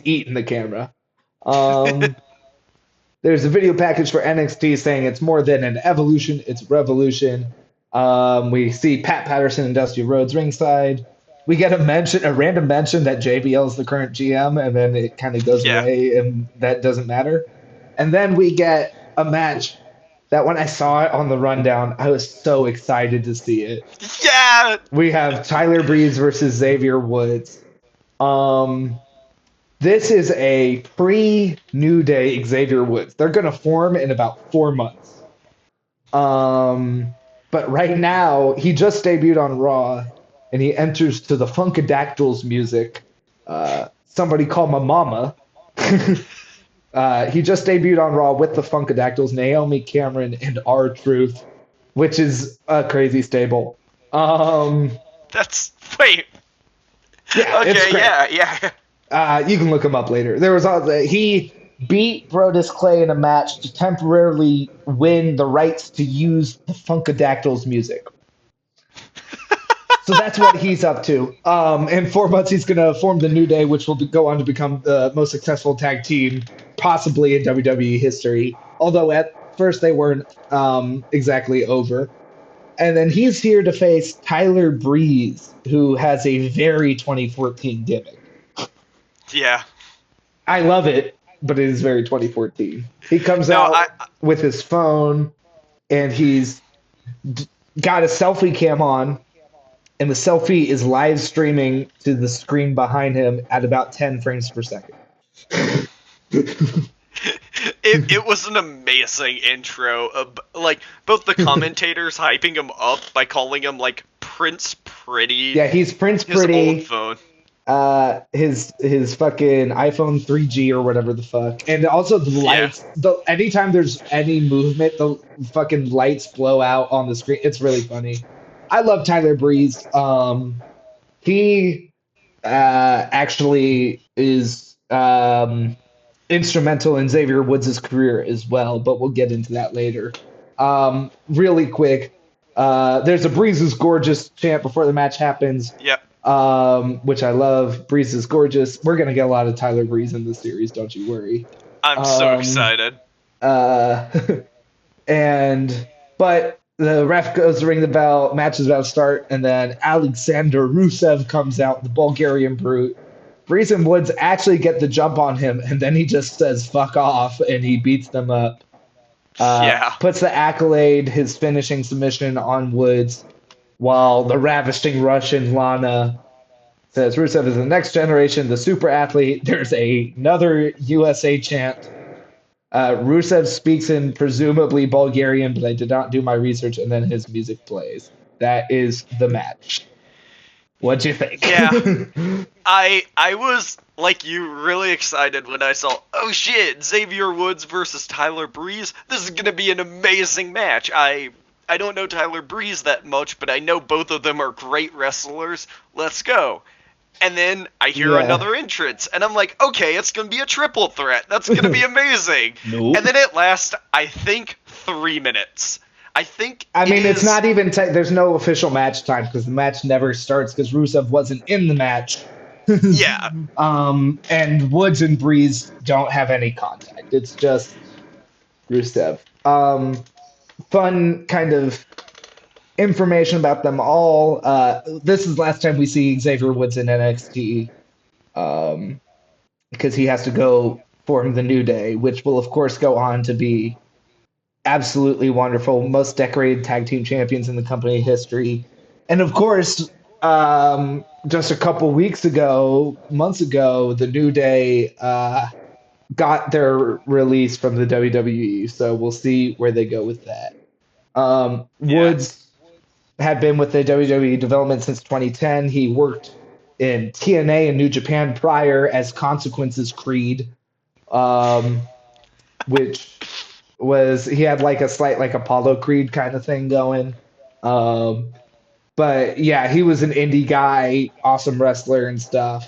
eating the camera. Um, there's a video package for NXT saying it's more than an evolution, it's revolution. We see Pat Patterson and Dusty Rhodes ringside. We get a random mention that JBL is the current GM, and then it kind of goes Yeah. away, and that doesn't matter. And then we get a match that when I saw it on the rundown, I was so excited to see it. Yeah! We have Tyler Breeze versus Xavier Woods. This is a pre-New Day Xavier Woods. They're going to form in about 4 months. But right now, he just debuted on Raw, and he enters to the Funkadactyls music. Somebody call my mama. He just debuted on Raw with the Funkadactyls, Naomi Cameron, and R-Truth, which is a crazy stable. That's... Wait. Yeah, Okay, it's great. yeah. You can look him up later. He beat Brodus Clay in a match to temporarily win the rights to use the Funkadactyls music. So that's what he's up to. In 4 months, he's going to form the New Day, which will go on to become the most successful tag team possibly in WWE history. Although at first they weren't exactly over. And then he's here to face Tyler Breeze, who has a very 2014 gimmick. Yeah. I love it, but it is very 2014. He comes out with his phone, and he's got a selfie cam on, and the selfie is live streaming to the screen behind him at about 10 frames per second. It was an amazing intro. Like, both the commentators hyping him up by calling him, like, Prince Pretty. Yeah, he's Prince Pretty. His old phone. His fucking iPhone 3G or whatever the fuck, and also the lights. Anytime there's any movement, the fucking lights blow out on the screen. It's really funny. I love Tyler Breeze. He actually is instrumental in Xavier Woods' career as well, but we'll get into that later. Really quick, there's a Breeze is gorgeous chant before the match happens. Yep. Which I love. Breeze is gorgeous. We're gonna get a lot of Tyler Breeze in this series, don't you worry. I'm so excited. But the ref goes to ring the bell, match is about to start, and then Alexander Rusev comes out, the Bulgarian Brute. Breeze and Woods actually get the jump on him, and then he just says fuck off, and he beats them up. Puts the accolade, his finishing submission on Woods, while the ravishing Russian Lana says Rusev is the next generation, the super athlete. There's another USA chant. Rusev speaks in presumably Bulgarian, but I did not do my research, and then his music plays. That is the match. What'd you think? Yeah. I was, like you, really excited when I saw, oh shit, Xavier Woods versus Tyler Breeze. This is going to be an amazing match. I don't know Tyler Breeze that much, but I know both of them are great wrestlers. Let's go. And then I hear another entrance, and I'm like, okay, it's going to be a triple threat. That's going to be amazing. Nope. And then it lasts, I think, 3 minutes. It's not even there's no official match time because the match never starts because Rusev wasn't in the match. Yeah. And Woods and Breeze don't have any contact. It's just Rusev. Fun kind of information about them all. This is the last time we see Xavier Woods in NXT because he has to go form the New Day, which will of course go on to be absolutely wonderful, most decorated tag team champions in the company history. And of course, just a couple months ago, the New Day got their release from the WWE. So we'll see where they go with that. Yeah. Woods had been with the WWE development since 2010. He worked in TNA and New Japan prior as Consequences Creed, which was he had like a slight like Apollo Creed kind of thing going. Um, but yeah, he was an indie guy, awesome wrestler and stuff.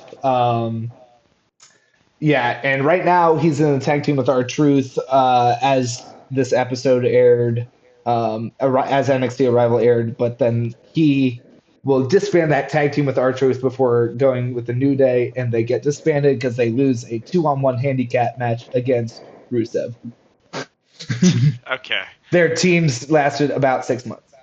Yeah, and right now he's in a tag team with R-Truth as this episode aired, as NXT Arrival aired, but then he will disband that tag team with R-Truth before going with the New Day, and they get disbanded because they lose a 2-on-1 handicap match against Rusev. Okay. Their teams lasted about 6 months.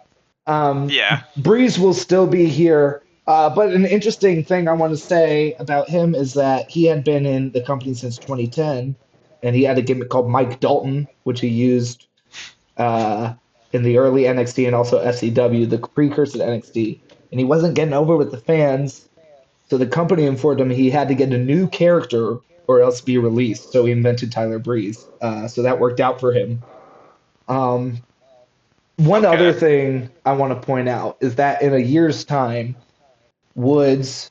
Yeah. Breeze will still be here. But an interesting thing I want to say about him is that he had been in the company since 2010, and he had a gimmick called Mike Dalton, which he used in the early NXT and also FCW, the precursor to NXT. And he wasn't getting over with the fans, so the company informed him he had to get a new character or else be released. So he invented Tyler Breeze. So that worked out for him. One other thing I want to point out is that in a year's time, Woods,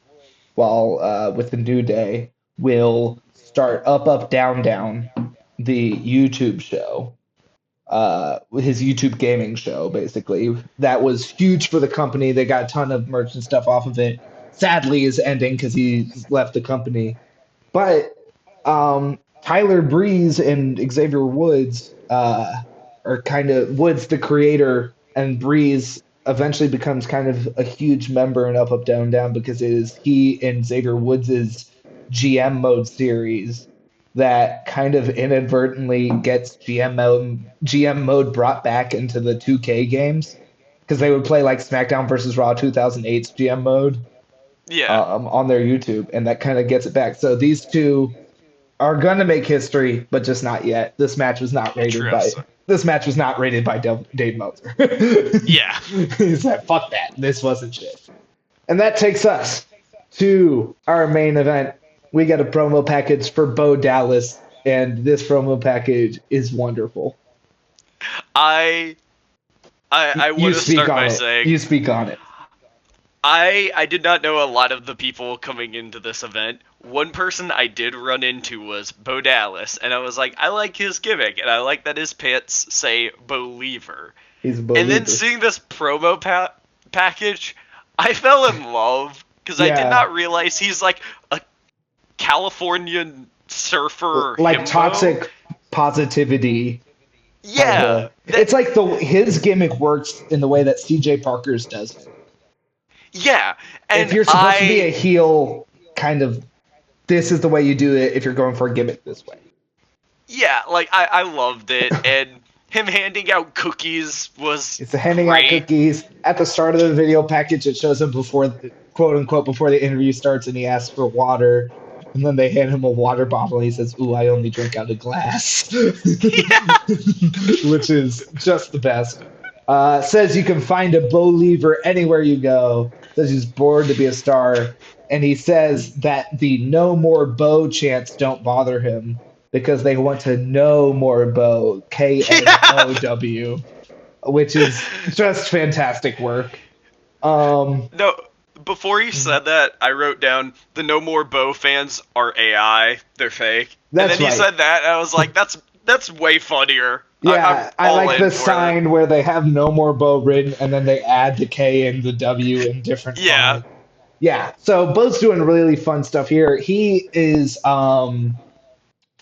while with the New Day, will start Up, Up, Down, Down, the YouTube show, his YouTube gaming show, basically. That was huge for the company. They got a ton of merch and stuff off of it. Sadly, is ending because he left the company. But Tyler Breeze and Xavier Woods are kind of Woods, the creator, and Breeze eventually becomes kind of a huge member in Up Up Down Down because it is he and Xavier Woods' GM mode series that kind of inadvertently gets GM mode brought back into the 2K games because they would play like SmackDown versus Raw 2008's GM mode on their YouTube, and that kind of gets it back. So these two are gonna make history, but just not yet. This match was not rated by Dave Meltzer. Yeah. He said, "Fuck that. This wasn't shit." And that takes us to our main event. We get a promo package for Bo Dallas, and this promo package is wonderful. I want to start by saying you speak on it. I did not know a lot of the people coming into this event. One person I did run into was Bo Dallas, and I was like, I like his gimmick, and I like that his pants say Believer. He's a believer. And then seeing this promo package, I fell in love, because I did not realize he's like a Californian surfer like himbo. Toxic positivity. Yeah. It's like his gimmick works in the way that CJ Parker's does. Yeah. And if you're supposed to be a heel, kind of, this is the way you do it if you're going for a gimmick this way. Yeah, like, I loved it, and him handing out cookies was It's handing out cookies. At the start of the video package, it shows him before, quote-unquote, before the interview starts, and he asks for water. And then they hand him a water bottle, and he says, "Ooh, I only drink out of glass." Yeah. Which is just the best. Says you can find a Believer anywhere you go. Says he's born to be a star. And he says that the no more Bo chants don't bother him because they want to know more Bo, KNOW, which is just fantastic work. No, before he said that, I wrote down the No More Bo fans are AI, they're fake. And then he said that, and I was like, that's way funnier. Yeah, I like the sign where they have No More Bo written, and then they add the K and the W in different font. Yeah, so Bo's doing really fun stuff here. He is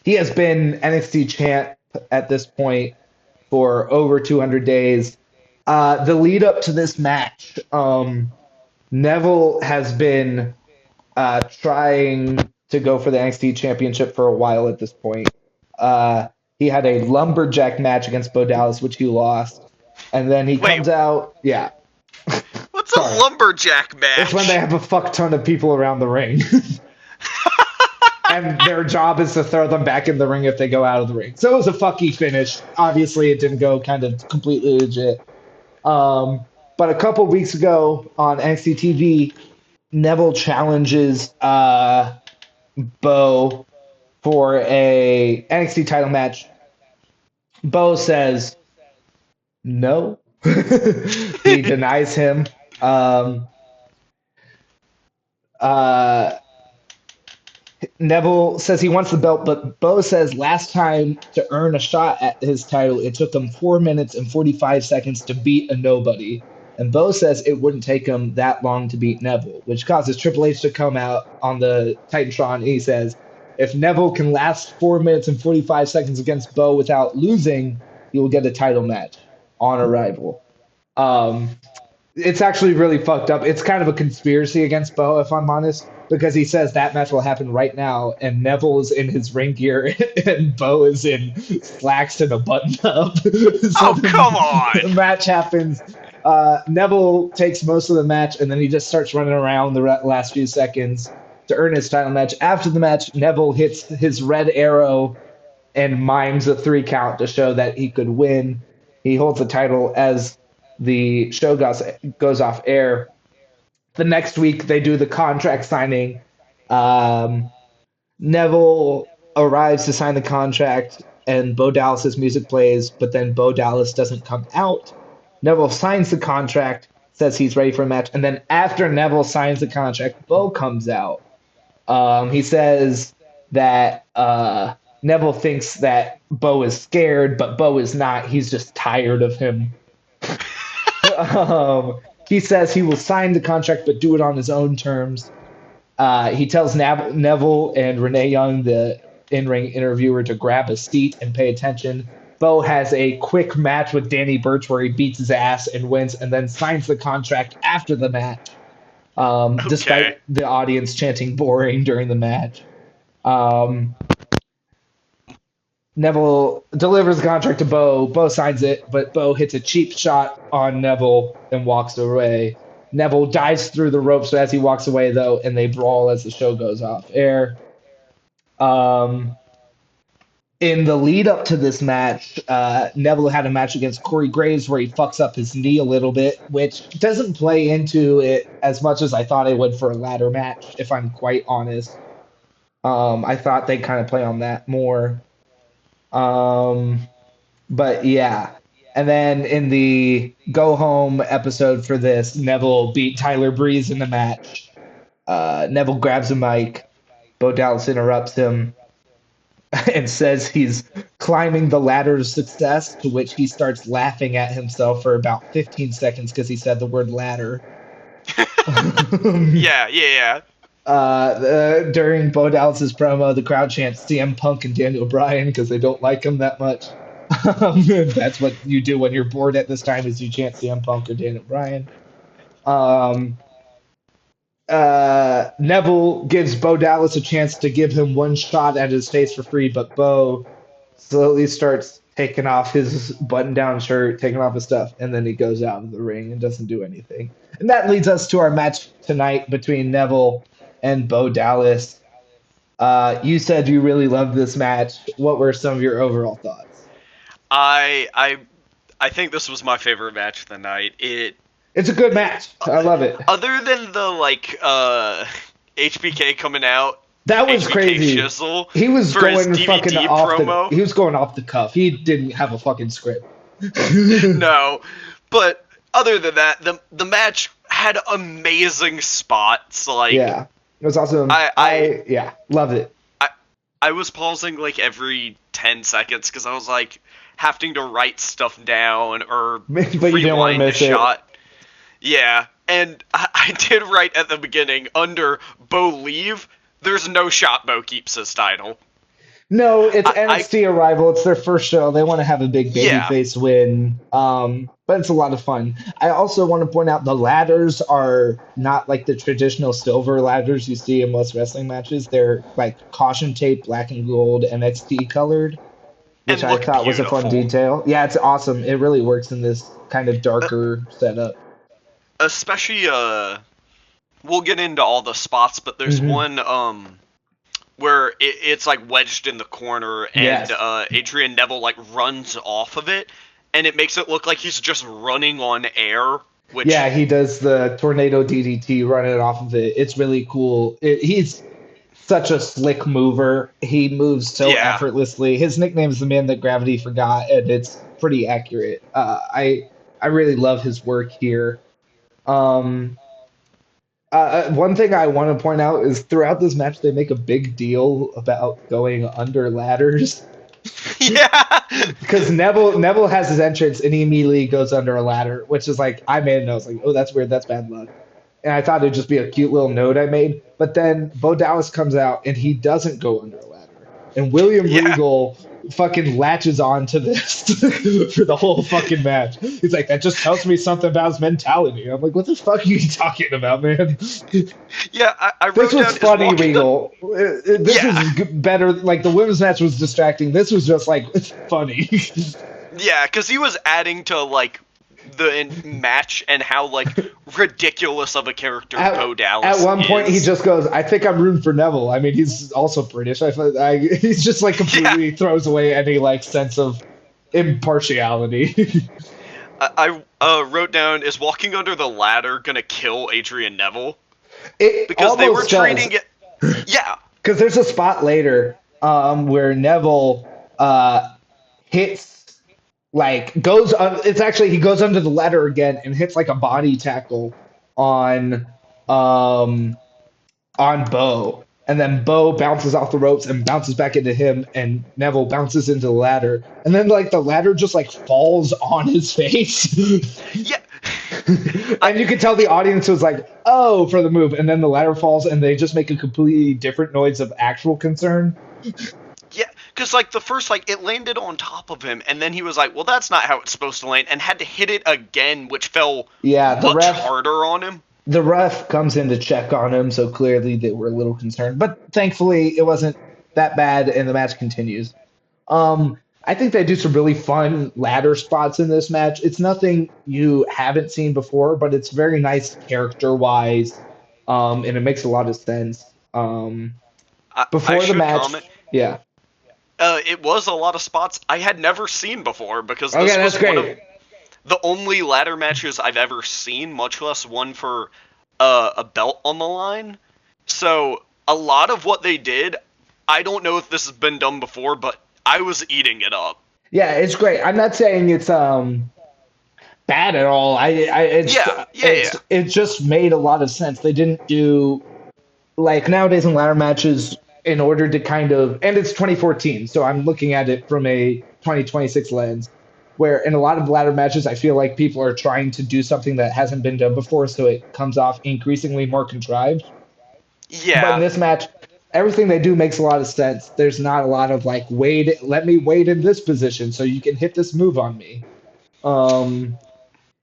he has been NXT champ at this point for over 200 days. The lead up to this match, Neville has been trying to go for the NXT championship for a while at this point. He had a lumberjack match against Bo Dallas, which he lost. And then he comes out. Yeah. What's a lumberjack match? It's when they have a fuck ton of people around the ring. and their job is to throw them back in the ring if they go out of the ring. So it was a fucky finish. Obviously, it didn't go kind of completely legit. But a couple weeks ago on NXT TV, Neville challenges Bo for a NXT title match. Bo says no. He denies him. Uh, Neville says he wants the belt, but Bo says last time to earn a shot at his title, it took him 4 minutes and 45 seconds to beat a nobody. And Bo says it wouldn't take him that long to beat Neville, which causes Triple H to come out on the Titantron. And he says, if Neville can last 4 minutes and 45 seconds against Bo without losing, he will get a title match on Arrival. It's actually really fucked up. It's kind of a conspiracy against Bo, if I'm honest, because he says that match will happen right now, and Neville is in his ring gear, and Bo is in slacks and a button up. Oh, come on! The match happens. Neville takes most of the match, and then he just starts running around the last few seconds to earn his title match. After the match, Neville hits his red arrow and mimes a 3 count to show that he could win. He holds the title as the show goes off air. The next week, they do the contract signing. Neville arrives to sign the contract, and Bo Dallas's music plays, but then Bo Dallas doesn't come out. Neville signs the contract, says he's ready for a match, and then after Neville signs the contract, Bo comes out. He says that Neville thinks that Bo is scared, but Bo is not. He's just tired of him. He says he will sign the contract, but do it on his own terms. He tells Neville and Renee Young, the in-ring interviewer, to grab a seat and pay attention. Bo has a quick match with Danny Burch where he beats his ass and wins, and then signs the contract after the match, despite the audience chanting boring during the match. Neville delivers the contract to Bo. Bo signs it, but Bo hits a cheap shot on Neville and walks away. Neville dives through the ropes as he walks away, though, and they brawl as the show goes off air. In the lead up to this match, Neville had a match against Corey Graves where he fucks up his knee a little bit, which doesn't play into it as much as I thought it would for a ladder match, if I'm quite honest. I thought they'd kind of play on that more. But yeah. And then in the go home episode for this, Neville beat Tyler Breeze in the match. Neville grabs a mic. Bo Dallas interrupts him and says he's climbing the ladder of success, to which he starts laughing at himself for about 15 seconds because he said the word ladder. Yeah. During Bo Dallas's promo, the crowd chants CM Punk and Daniel Bryan because they don't like him that much. That's what you do when you're bored at this time, is you chant CM Punk or Daniel Bryan. Neville gives Bo Dallas a chance to give him one shot at his face for free, but Bo slowly starts taking off his button-down shirt, taking off his stuff, and then he goes out of the ring and doesn't do anything. And that leads us to our match tonight between Neville and Bo Dallas. You said you really loved this match. What were some of your overall thoughts? I think this was my favorite match of the night. It's a good match. I love it. Other than the HBK coming out, that was HBK crazy. Shizzle He was going fucking promo. He was going off the cuff. He didn't have a fucking script. No, but other than that, the match had amazing spots. Yeah, it was awesome. I loved it. I was pausing every 10 seconds because I was having to write stuff down or but you didn't want to miss a shot. Yeah, and I did write at the beginning, under Bo leave, there's no shot Bo keeps his title. No, it's NXT Arrival. It's their first show. They want to have a big babyface win. But it's a lot of fun. I also want to point out the ladders are not like the traditional silver ladders you see in most wrestling matches. They're caution tape, black and gold, NXT colored, which I thought was a fun detail. Yeah, it's awesome. It really works in this kind of darker setup. Especially, we'll get into all the spots, but there's one where it's like wedged in the corner, and Yes. Adrian Neville like runs off of it, and it makes it look like he's just running on air, Yeah, which he does the tornado DDT running off of it. It's really cool. He's such a slick mover. He moves so yeah. effortlessly. His nickname is the man that gravity forgot, and it's pretty accurate. I really love his work here. Um, One thing I want to point out is throughout this match they make a big deal about going under ladders Yeah. because Neville has his entrance and he immediately goes under a ladder, which is like I made it and I was like, oh, that's weird, that's bad luck. And I thought it'd just be a cute little note I made. But then Bo Dallas comes out and he doesn't go under a ladder. And William Yeah. Regal fucking latches on to this for the whole fucking match. He's like, that just tells me something about his mentality. I'm like, what the fuck are you talking about, man? Yeah, I wrote This was down is funny, walking Regal. This Yeah. was better. Like the women's match was distracting. This was just like funny. Yeah, because he was adding to like the match and how like ridiculous of a character Bo Dallas At one point, he is. just goes, "I think I'm rooting for Neville." I mean, he's also British. He's just like completely throws away any like sense of impartiality. I wrote down, is walking under the ladder gonna kill Adrian Neville? It Because they were almost does. treating it. Yeah. Because there's a spot later where Neville hits like goes on. It's actually he goes under the ladder again and hits like a body tackle on um on Bo, and then Bo bounces off the ropes and bounces back into him, and Neville bounces into the ladder, and then like the ladder just like falls on his face. Yeah. And you can tell the audience was like, "Oh," for the move, and then the ladder falls, and they just make a completely different noise of actual concern. Yeah, because like the first, like it landed on top of him, and then he was like, "Well, that's not how it's supposed to land," and had to hit it again, which fell Yeah, much harder on him. the ref comes in to check on him, so clearly they were a little concerned, but thankfully it wasn't that bad, and the match continues. I think they do some really fun ladder spots in this match. It's nothing you haven't seen before, but it's very nice character wise, and it makes a lot of sense. I Before the should match, comment. yeah. It was a lot of spots I had never seen before, because this Okay, was that's one of great. the only ladder matches I've ever seen, much less one for a belt on the line. So a lot of what they did, I don't know if this has been done before, but I was eating it up. Yeah, it's great. I'm not saying it's bad at all. It just made a lot of sense. They didn't do like nowadays in ladder matches in order to kind of, and it's 2014, so I'm looking at it from a 2026 lens, where in a lot of ladder matches I feel like people are trying to do something that hasn't been done before, so it comes off increasingly more contrived. But in Yeah, this match, everything they do makes a lot of sense. There's not a lot of like wait, let me wait in this position so you can hit this move on me. Um,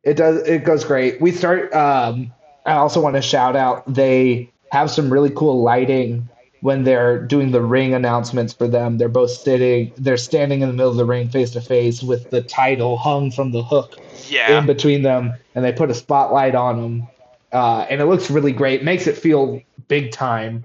it goes great. We start. I also want to shout out. They have some really cool lighting when they're doing the ring announcements for them. They're both sitting. They're standing in the middle of the ring, face to face, with the title hung from the hook in yeah. between them, and they put a spotlight on them, and it looks really great. Makes it feel big time.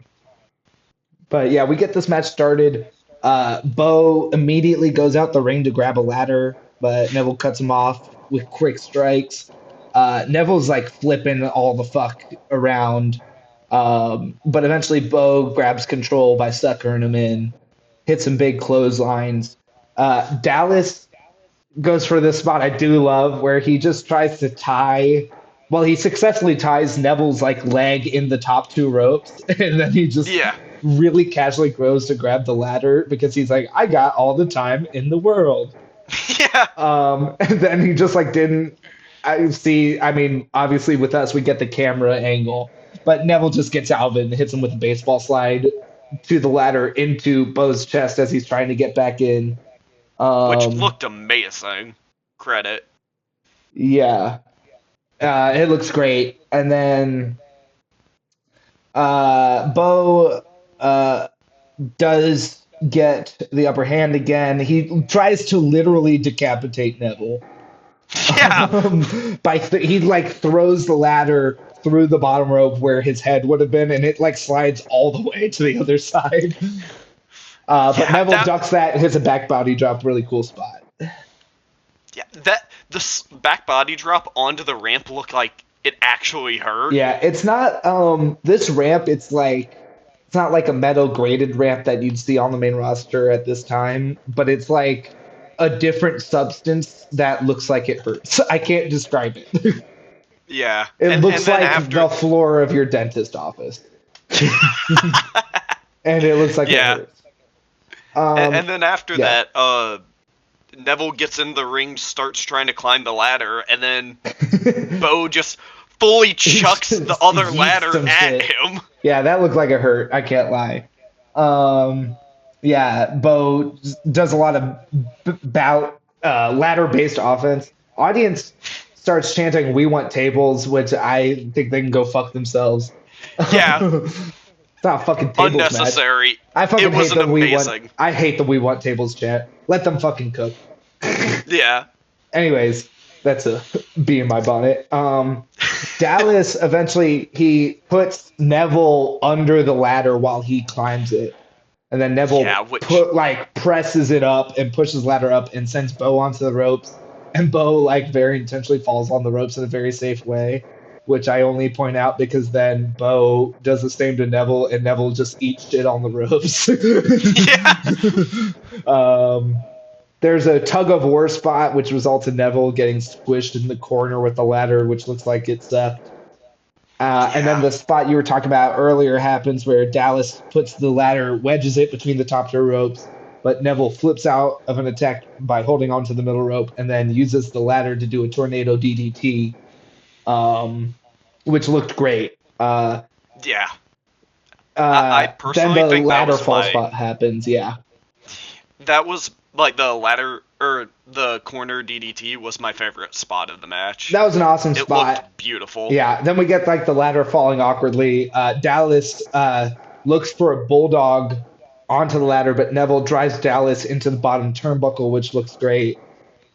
But yeah, we get this match started. Bo immediately goes out the ring to grab a ladder, but Neville cuts him off with quick strikes. Neville's like flipping all the fuck around. But eventually Bo grabs control by suckering him in, hits some big clotheslines. Dallas goes for this spot I do love where he just tries to tie. Well, he successfully ties Neville's like leg in the top two ropes, and then he just Yeah. really casually goes to grab the ladder because he's like, I got all the time in the world. Yeah. And then he just like didn't. I see. I mean, obviously with us we get the camera angle, but Neville just gets out of it and hits him with a baseball slide to the ladder into Bo's chest as he's trying to get back in. Which looked amazing. Credit. Yeah, it looks great. And then Bo does get the upper hand again. He tries to literally decapitate Neville. Yeah. He like throws the ladder through the bottom rope where his head would have been, and it like slides all the way to the other side. But Yeah, Neville ducks that and hits a back body drop. Really cool spot. that the back body drop onto the ramp looked like it actually hurt. Yeah, it's not this ramp. It's not like a metal graded ramp that you'd see on the main roster at this time, but it's like a different substance that looks like it hurts. I can't describe it. Yeah. It And looks then like after the floor of your dentist office. And it looks like it Yeah. hurts. And then after yeah. that, Neville gets in the ring, starts trying to climb the ladder, and then Bo just fully chucks the other Yeets ladder some at shit. him. Yeah, that looked like it hurt. I can't lie. Yeah, Bo does a lot of ladder-based offense. Audience starts chanting, "We want tables," which I think they can go fuck themselves. Yeah. It's not a fucking tables match. Unnecessary. I fucking It hate wasn't the "we want." amazing. I hate the "we want tables" chant. Let them fucking cook. Yeah. Anyways, that's a bee in my bonnet. Dallas eventually he puts Neville under the ladder while he climbs it, and then Neville presses it up and pushes the ladder up and sends Bo onto the ropes, and Bo like very intentionally falls on the ropes in a very safe way, which I only point out because then Bo does the same to Neville, and Neville just eats shit on the ropes. Yeah. There's a tug of war spot, which results in Neville getting squished in the corner with the ladder, which looks like it sucked. And then the spot you were talking about earlier happens where Dallas puts the ladder, wedges it between the top two ropes, but Neville flips out of an attack by holding onto the middle rope and then uses the ladder to do a tornado DDT, which looked great. Yeah. I personally then the think ladder that was fall spot happens, yeah. That was like the ladder or the corner DDT was my favorite spot of the match. That was an awesome spot. It looked beautiful. Yeah. Then we get like the ladder falling awkwardly. Dallas looks for a bulldog onto the ladder, but Neville drives Dallas into the bottom turnbuckle, which looks great.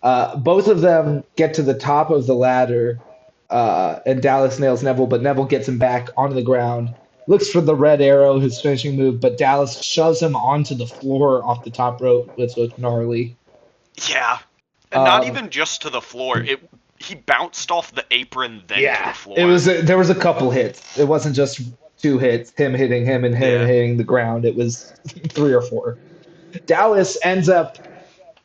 Both of them get to the top of the ladder, and Dallas nails Neville, but Neville gets him back onto the ground. Looks for the red arrow, his finishing move, but Dallas shoves him onto the floor off the top rope, which looked gnarly. Yeah. And not even just to the floor. He bounced off the apron then to the floor. There was a couple hits. It wasn't just 2 hits, him hitting him and him hitting the ground. It was 3 or 4. Dallas ends up...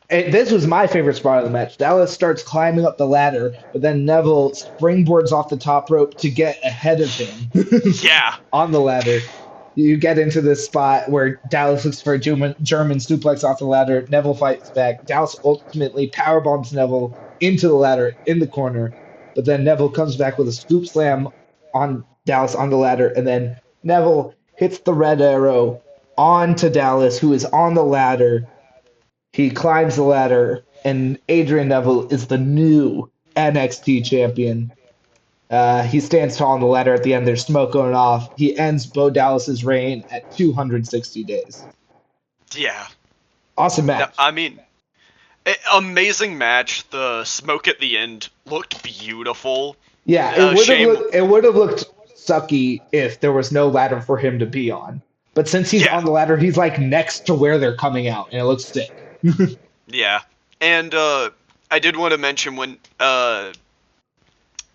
This was my favorite spot of the match. Dallas starts climbing up the ladder, but then Neville springboards off the top rope to get ahead of him. Yeah. On the ladder. You get into this spot where Dallas looks for a German suplex off the ladder. Neville fights back. Dallas ultimately powerbombs Neville into the ladder in the corner, but then Neville comes back with a scoop slam on Dallas on the ladder, and then Neville hits the red arrow onto Dallas, who is on the ladder. He climbs the ladder, and Adrian Neville is the new NXT champion. He stands tall on the ladder at the end. There's smoke going off. He ends Bo Dallas's reign at 260 days. Yeah. Awesome match. I mean, amazing match. The smoke at the end looked beautiful. Yeah, it would have looked sucky if there was no ladder for him to be on. But since he's on the ladder, he's like next to where they're coming out, and it looks sick. Yeah. And I did want to mention when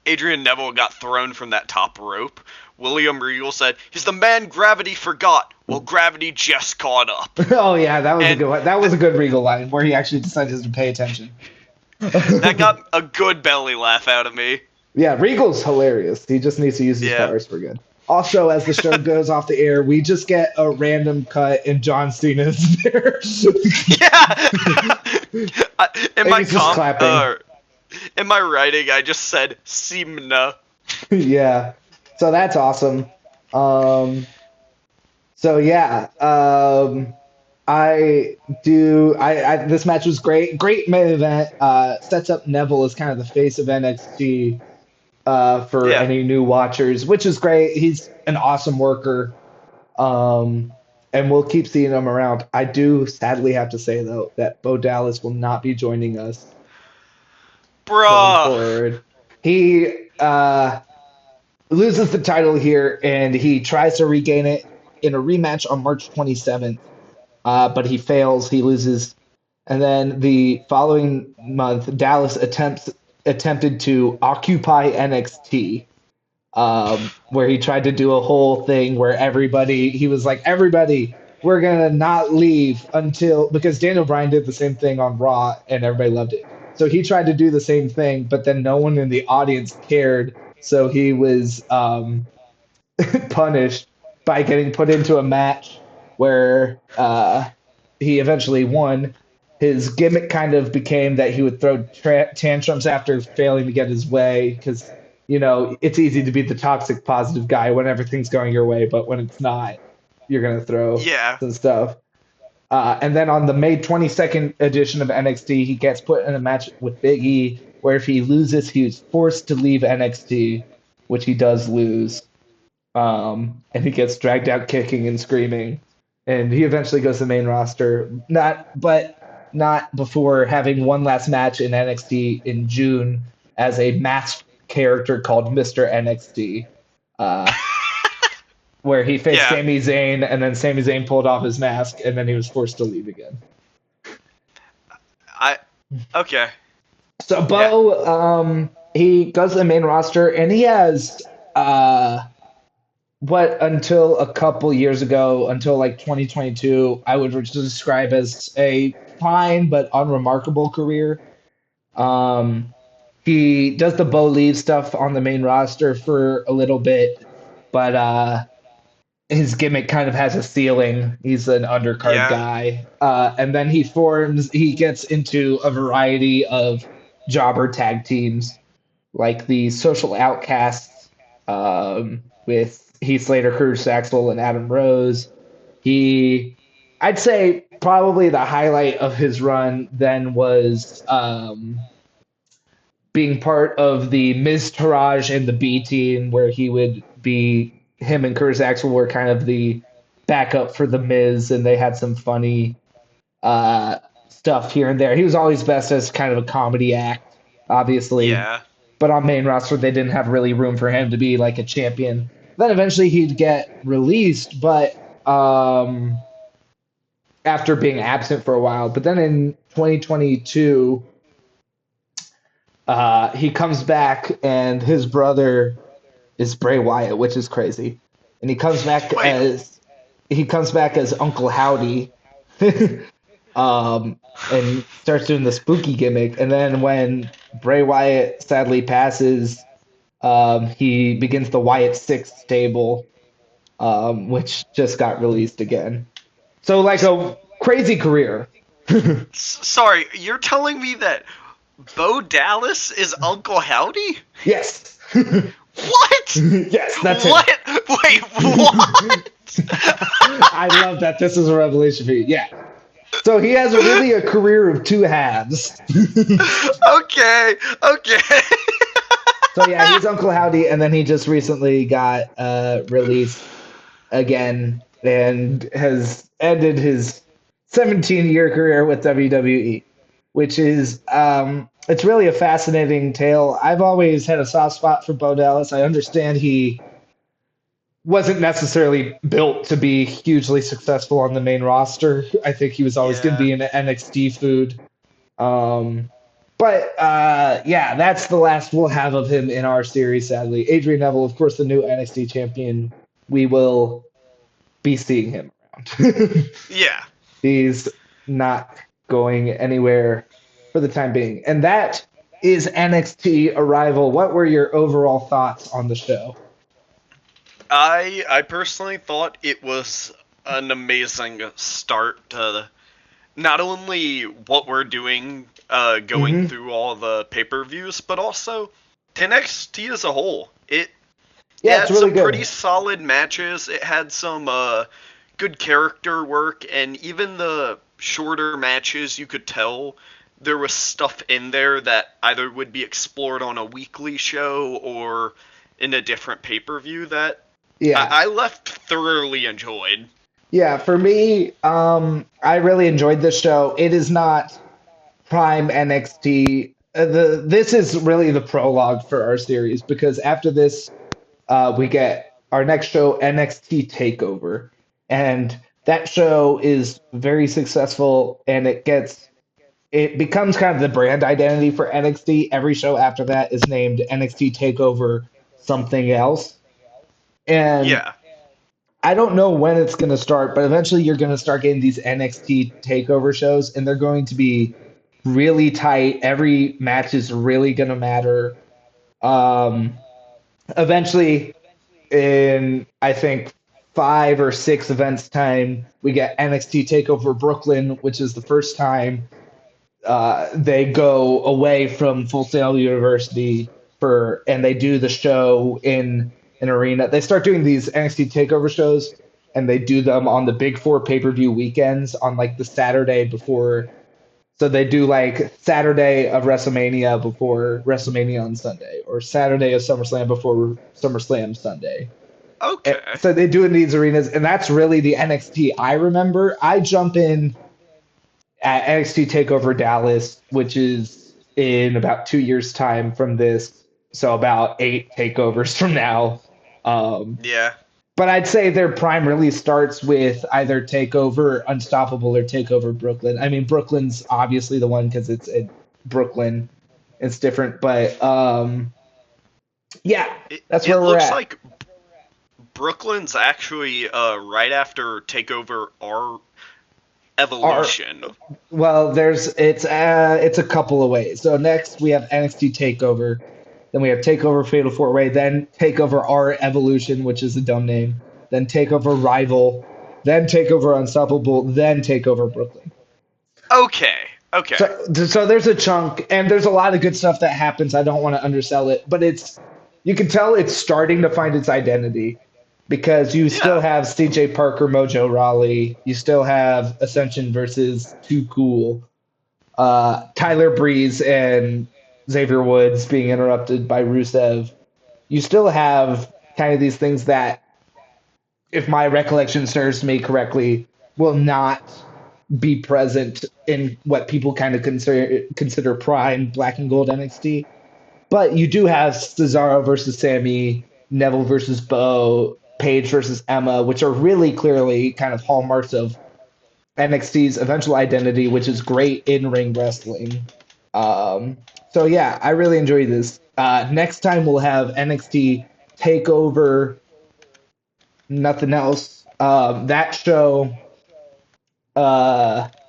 Adrian Neville got thrown from that top rope, William Regal said, "He's the man gravity forgot." Well, gravity just caught up. Oh yeah, that was a good one. That was a good Regal line where he actually decided to pay attention. That got a good belly laugh out of me. Yeah, Regal's hilarious. He just needs to use his powers for good. Also, as the show goes off the air, we just get a random cut and John Cena's there. Yeah. In my writing, I just said Simna. Yeah. So that's awesome. This match was great. Great main event. Sets up Neville as kind of the face of NXT for any new watchers, which is great. He's an awesome worker. And we'll keep seeing him around. I do sadly have to say, though, that Bo Dallas will not be joining us going Bruh. forward. He loses the title here, and he tries to regain it in a rematch on March 27th, but he fails. He loses. And then the following month, Dallas attempted to occupy NXT, where he tried to do a whole thing where he was like, everybody, we're gonna not leave until, because Daniel Bryan did the same thing on Raw and everybody loved it. So he tried to do the same thing, but then no one in the audience cared. So he was punished by getting put into a match where he eventually won. His gimmick kind of became that he would throw tantrums after failing to get his way, because it's easy to be the toxic positive guy when everything's going your way, but when it's not, you're gonna throw Yeah. some stuff. And then on the May 22nd edition of NXT, he gets put in a match with Big E, where if he loses, he's forced to leave NXT, which he does lose. And he gets dragged out kicking and screaming, and he eventually goes to the main roster. Not before having one last match in NXT in June as a masked character called Mr. NXT, uh, where he faced Yeah. Sami Zayn, and then Sami Zayn pulled off his mask, and then he was forced to leave again. Okay. So Bo, he goes to the main roster, and he has what until a couple years ago, until like 2022, I would describe as a fine but unremarkable career. Um, he does the Bo Leave stuff on the main roster for a little bit, but his gimmick kind of has a ceiling. He's an undercard Yeah. guy. And then he gets into a variety of jobber tag teams, like the Social Outcasts, with Heath Slater, Curtis Axel, and Adam Rose. I'd say probably the highlight of his run then was being part of the Miz Taraj and the B team, where him and Curtis Axel were kind of the backup for the Miz, and they had some funny stuff here and there. He was always best as kind of a comedy act, obviously. Yeah. But on main roster, they didn't have really room for him to be like a champion. Then eventually he'd get released, but after being absent for a while. But then in 2022, he comes back, and his brother is Bray Wyatt, which is crazy. And he comes back as Uncle Howdy, and starts doing the spooky gimmick. And then when Bray Wyatt sadly passes, he begins the Wyatt Six stable, which just got released again. So like a crazy career. Sorry, you're telling me that Bo Dallas is Uncle Howdy? Yes. What? Yes, that's what? it. Wait, what? I love that. This is a revelation for you. Yeah. So he has really a career of two halves. Okay. So yeah, he's Uncle Howdy, and then he just recently got released again and has ended his 17-year career with WWE, which is it's really a fascinating tale. I've always had a soft spot for Bo Dallas. I understand he wasn't necessarily built to be hugely successful on the main roster. I think he was always going to be an NXT food. But yeah, that's the last we'll have of him in our series, sadly. Adrian Neville, of course, the new NXT champion. We will be seeing him around. Yeah. He's not going anywhere for the time being. And that is NXT Arrival. What were your overall thoughts on the show? I personally thought it was an amazing start to not only what we're doing going through all the pay-per-views, but also to NXT as a whole. It had it's really some good. pretty solid matches. It had some good character work, and even the shorter matches, you could tell there was stuff in there that either would be explored on a weekly show or in a different pay-per-view that I left thoroughly enjoyed. Yeah, for me, I really enjoyed this show. It is not prime NXT this is really the prologue for our series because after this, we get our next show, NXT Takeover, and that show is very successful, and it becomes kind of the brand identity for NXT. Every show after that is named NXT Takeover something else, and Yeah. I don't know when it's going to start, but eventually you're going to start getting these NXT Takeover shows, and they're going to be really tight. Every match is really going to matter. Um, Eventually, in I think 5 or 6 events time, we get NXT Takeover Brooklyn, which is the first time they go away from Full Sail University and they do the show in an arena. They start doing these NXT Takeover shows, and they do them on the Big Four pay-per-view weekends on like the Saturday before. So they do like Saturday of WrestleMania before WrestleMania on Sunday, or Saturday of SummerSlam before SummerSlam Sunday. Okay. So they do it in these arenas, and that's really the NXT I remember. I jump in at NXT Takeover Dallas, which is in about 2 years' time from this, so about 8 takeovers from now. Um, Yeah. but I'd say their prime really starts with either Takeover Unstoppable or Takeover Brooklyn. I mean, Brooklyn's obviously the one because it's in Brooklyn. It's different, but yeah, that's It where we're looks at. like Brooklyn's actually right after Takeover our Our Evolution. Well, it's a couple of ways. So next we have NXT Takeover, then we have Takeover Fatal Four Way, then Takeover R Evolution, which is a dumb name, then Takeover Rival, then Takeover Unstoppable, then Takeover Brooklyn. Okay. Okay. So there's a chunk, and there's a lot of good stuff that happens. I don't want to undersell it, but you can tell it's starting to find its identity because you still Yeah. have CJ Parker, Mojo Rawley, you still have Ascension versus Too Cool, Tyler Breeze and Xavier Woods being interrupted by Rusev. You still have kind of these things that, if my recollection serves me correctly, will not be present in what people kind of consider prime black and gold NXT. But you do have Cesaro versus Sammy, Neville versus Bo, Paige versus Emma, which are really clearly kind of hallmarks of NXT's eventual identity, which is great in ring wrestling. Um, so yeah, I really enjoy this. Next time we'll have NXT Takeover, nothing else. That show,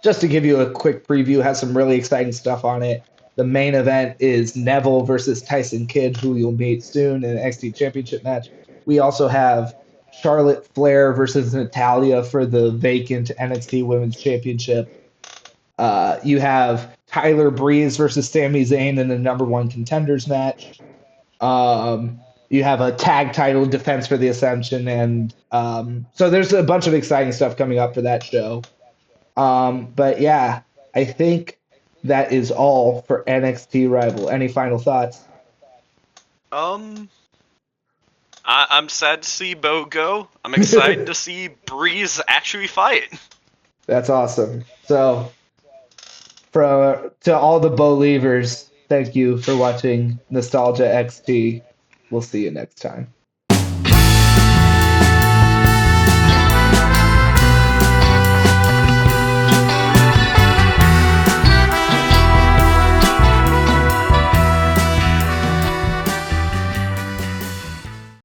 just to give you a quick preview, has some really exciting stuff on it. The main event is Neville versus Tyson Kidd, who you'll meet soon in an NXT Championship match. We also have Charlotte Flair versus Natalia for the vacant NXT Women's Championship. You have Tyler Breeze versus Sami Zayn in the number one contenders match. You have a tag title defense for the Ascension, and so there's a bunch of exciting stuff coming up for that show. But yeah, I think that is all for NXT Rival. Any final thoughts? Um, I'm sad to see Bo go. I'm excited to see Breeze actually fight. That's awesome. So, to all the Believers, thank you for watching Nostalgia XT. We'll see you next time.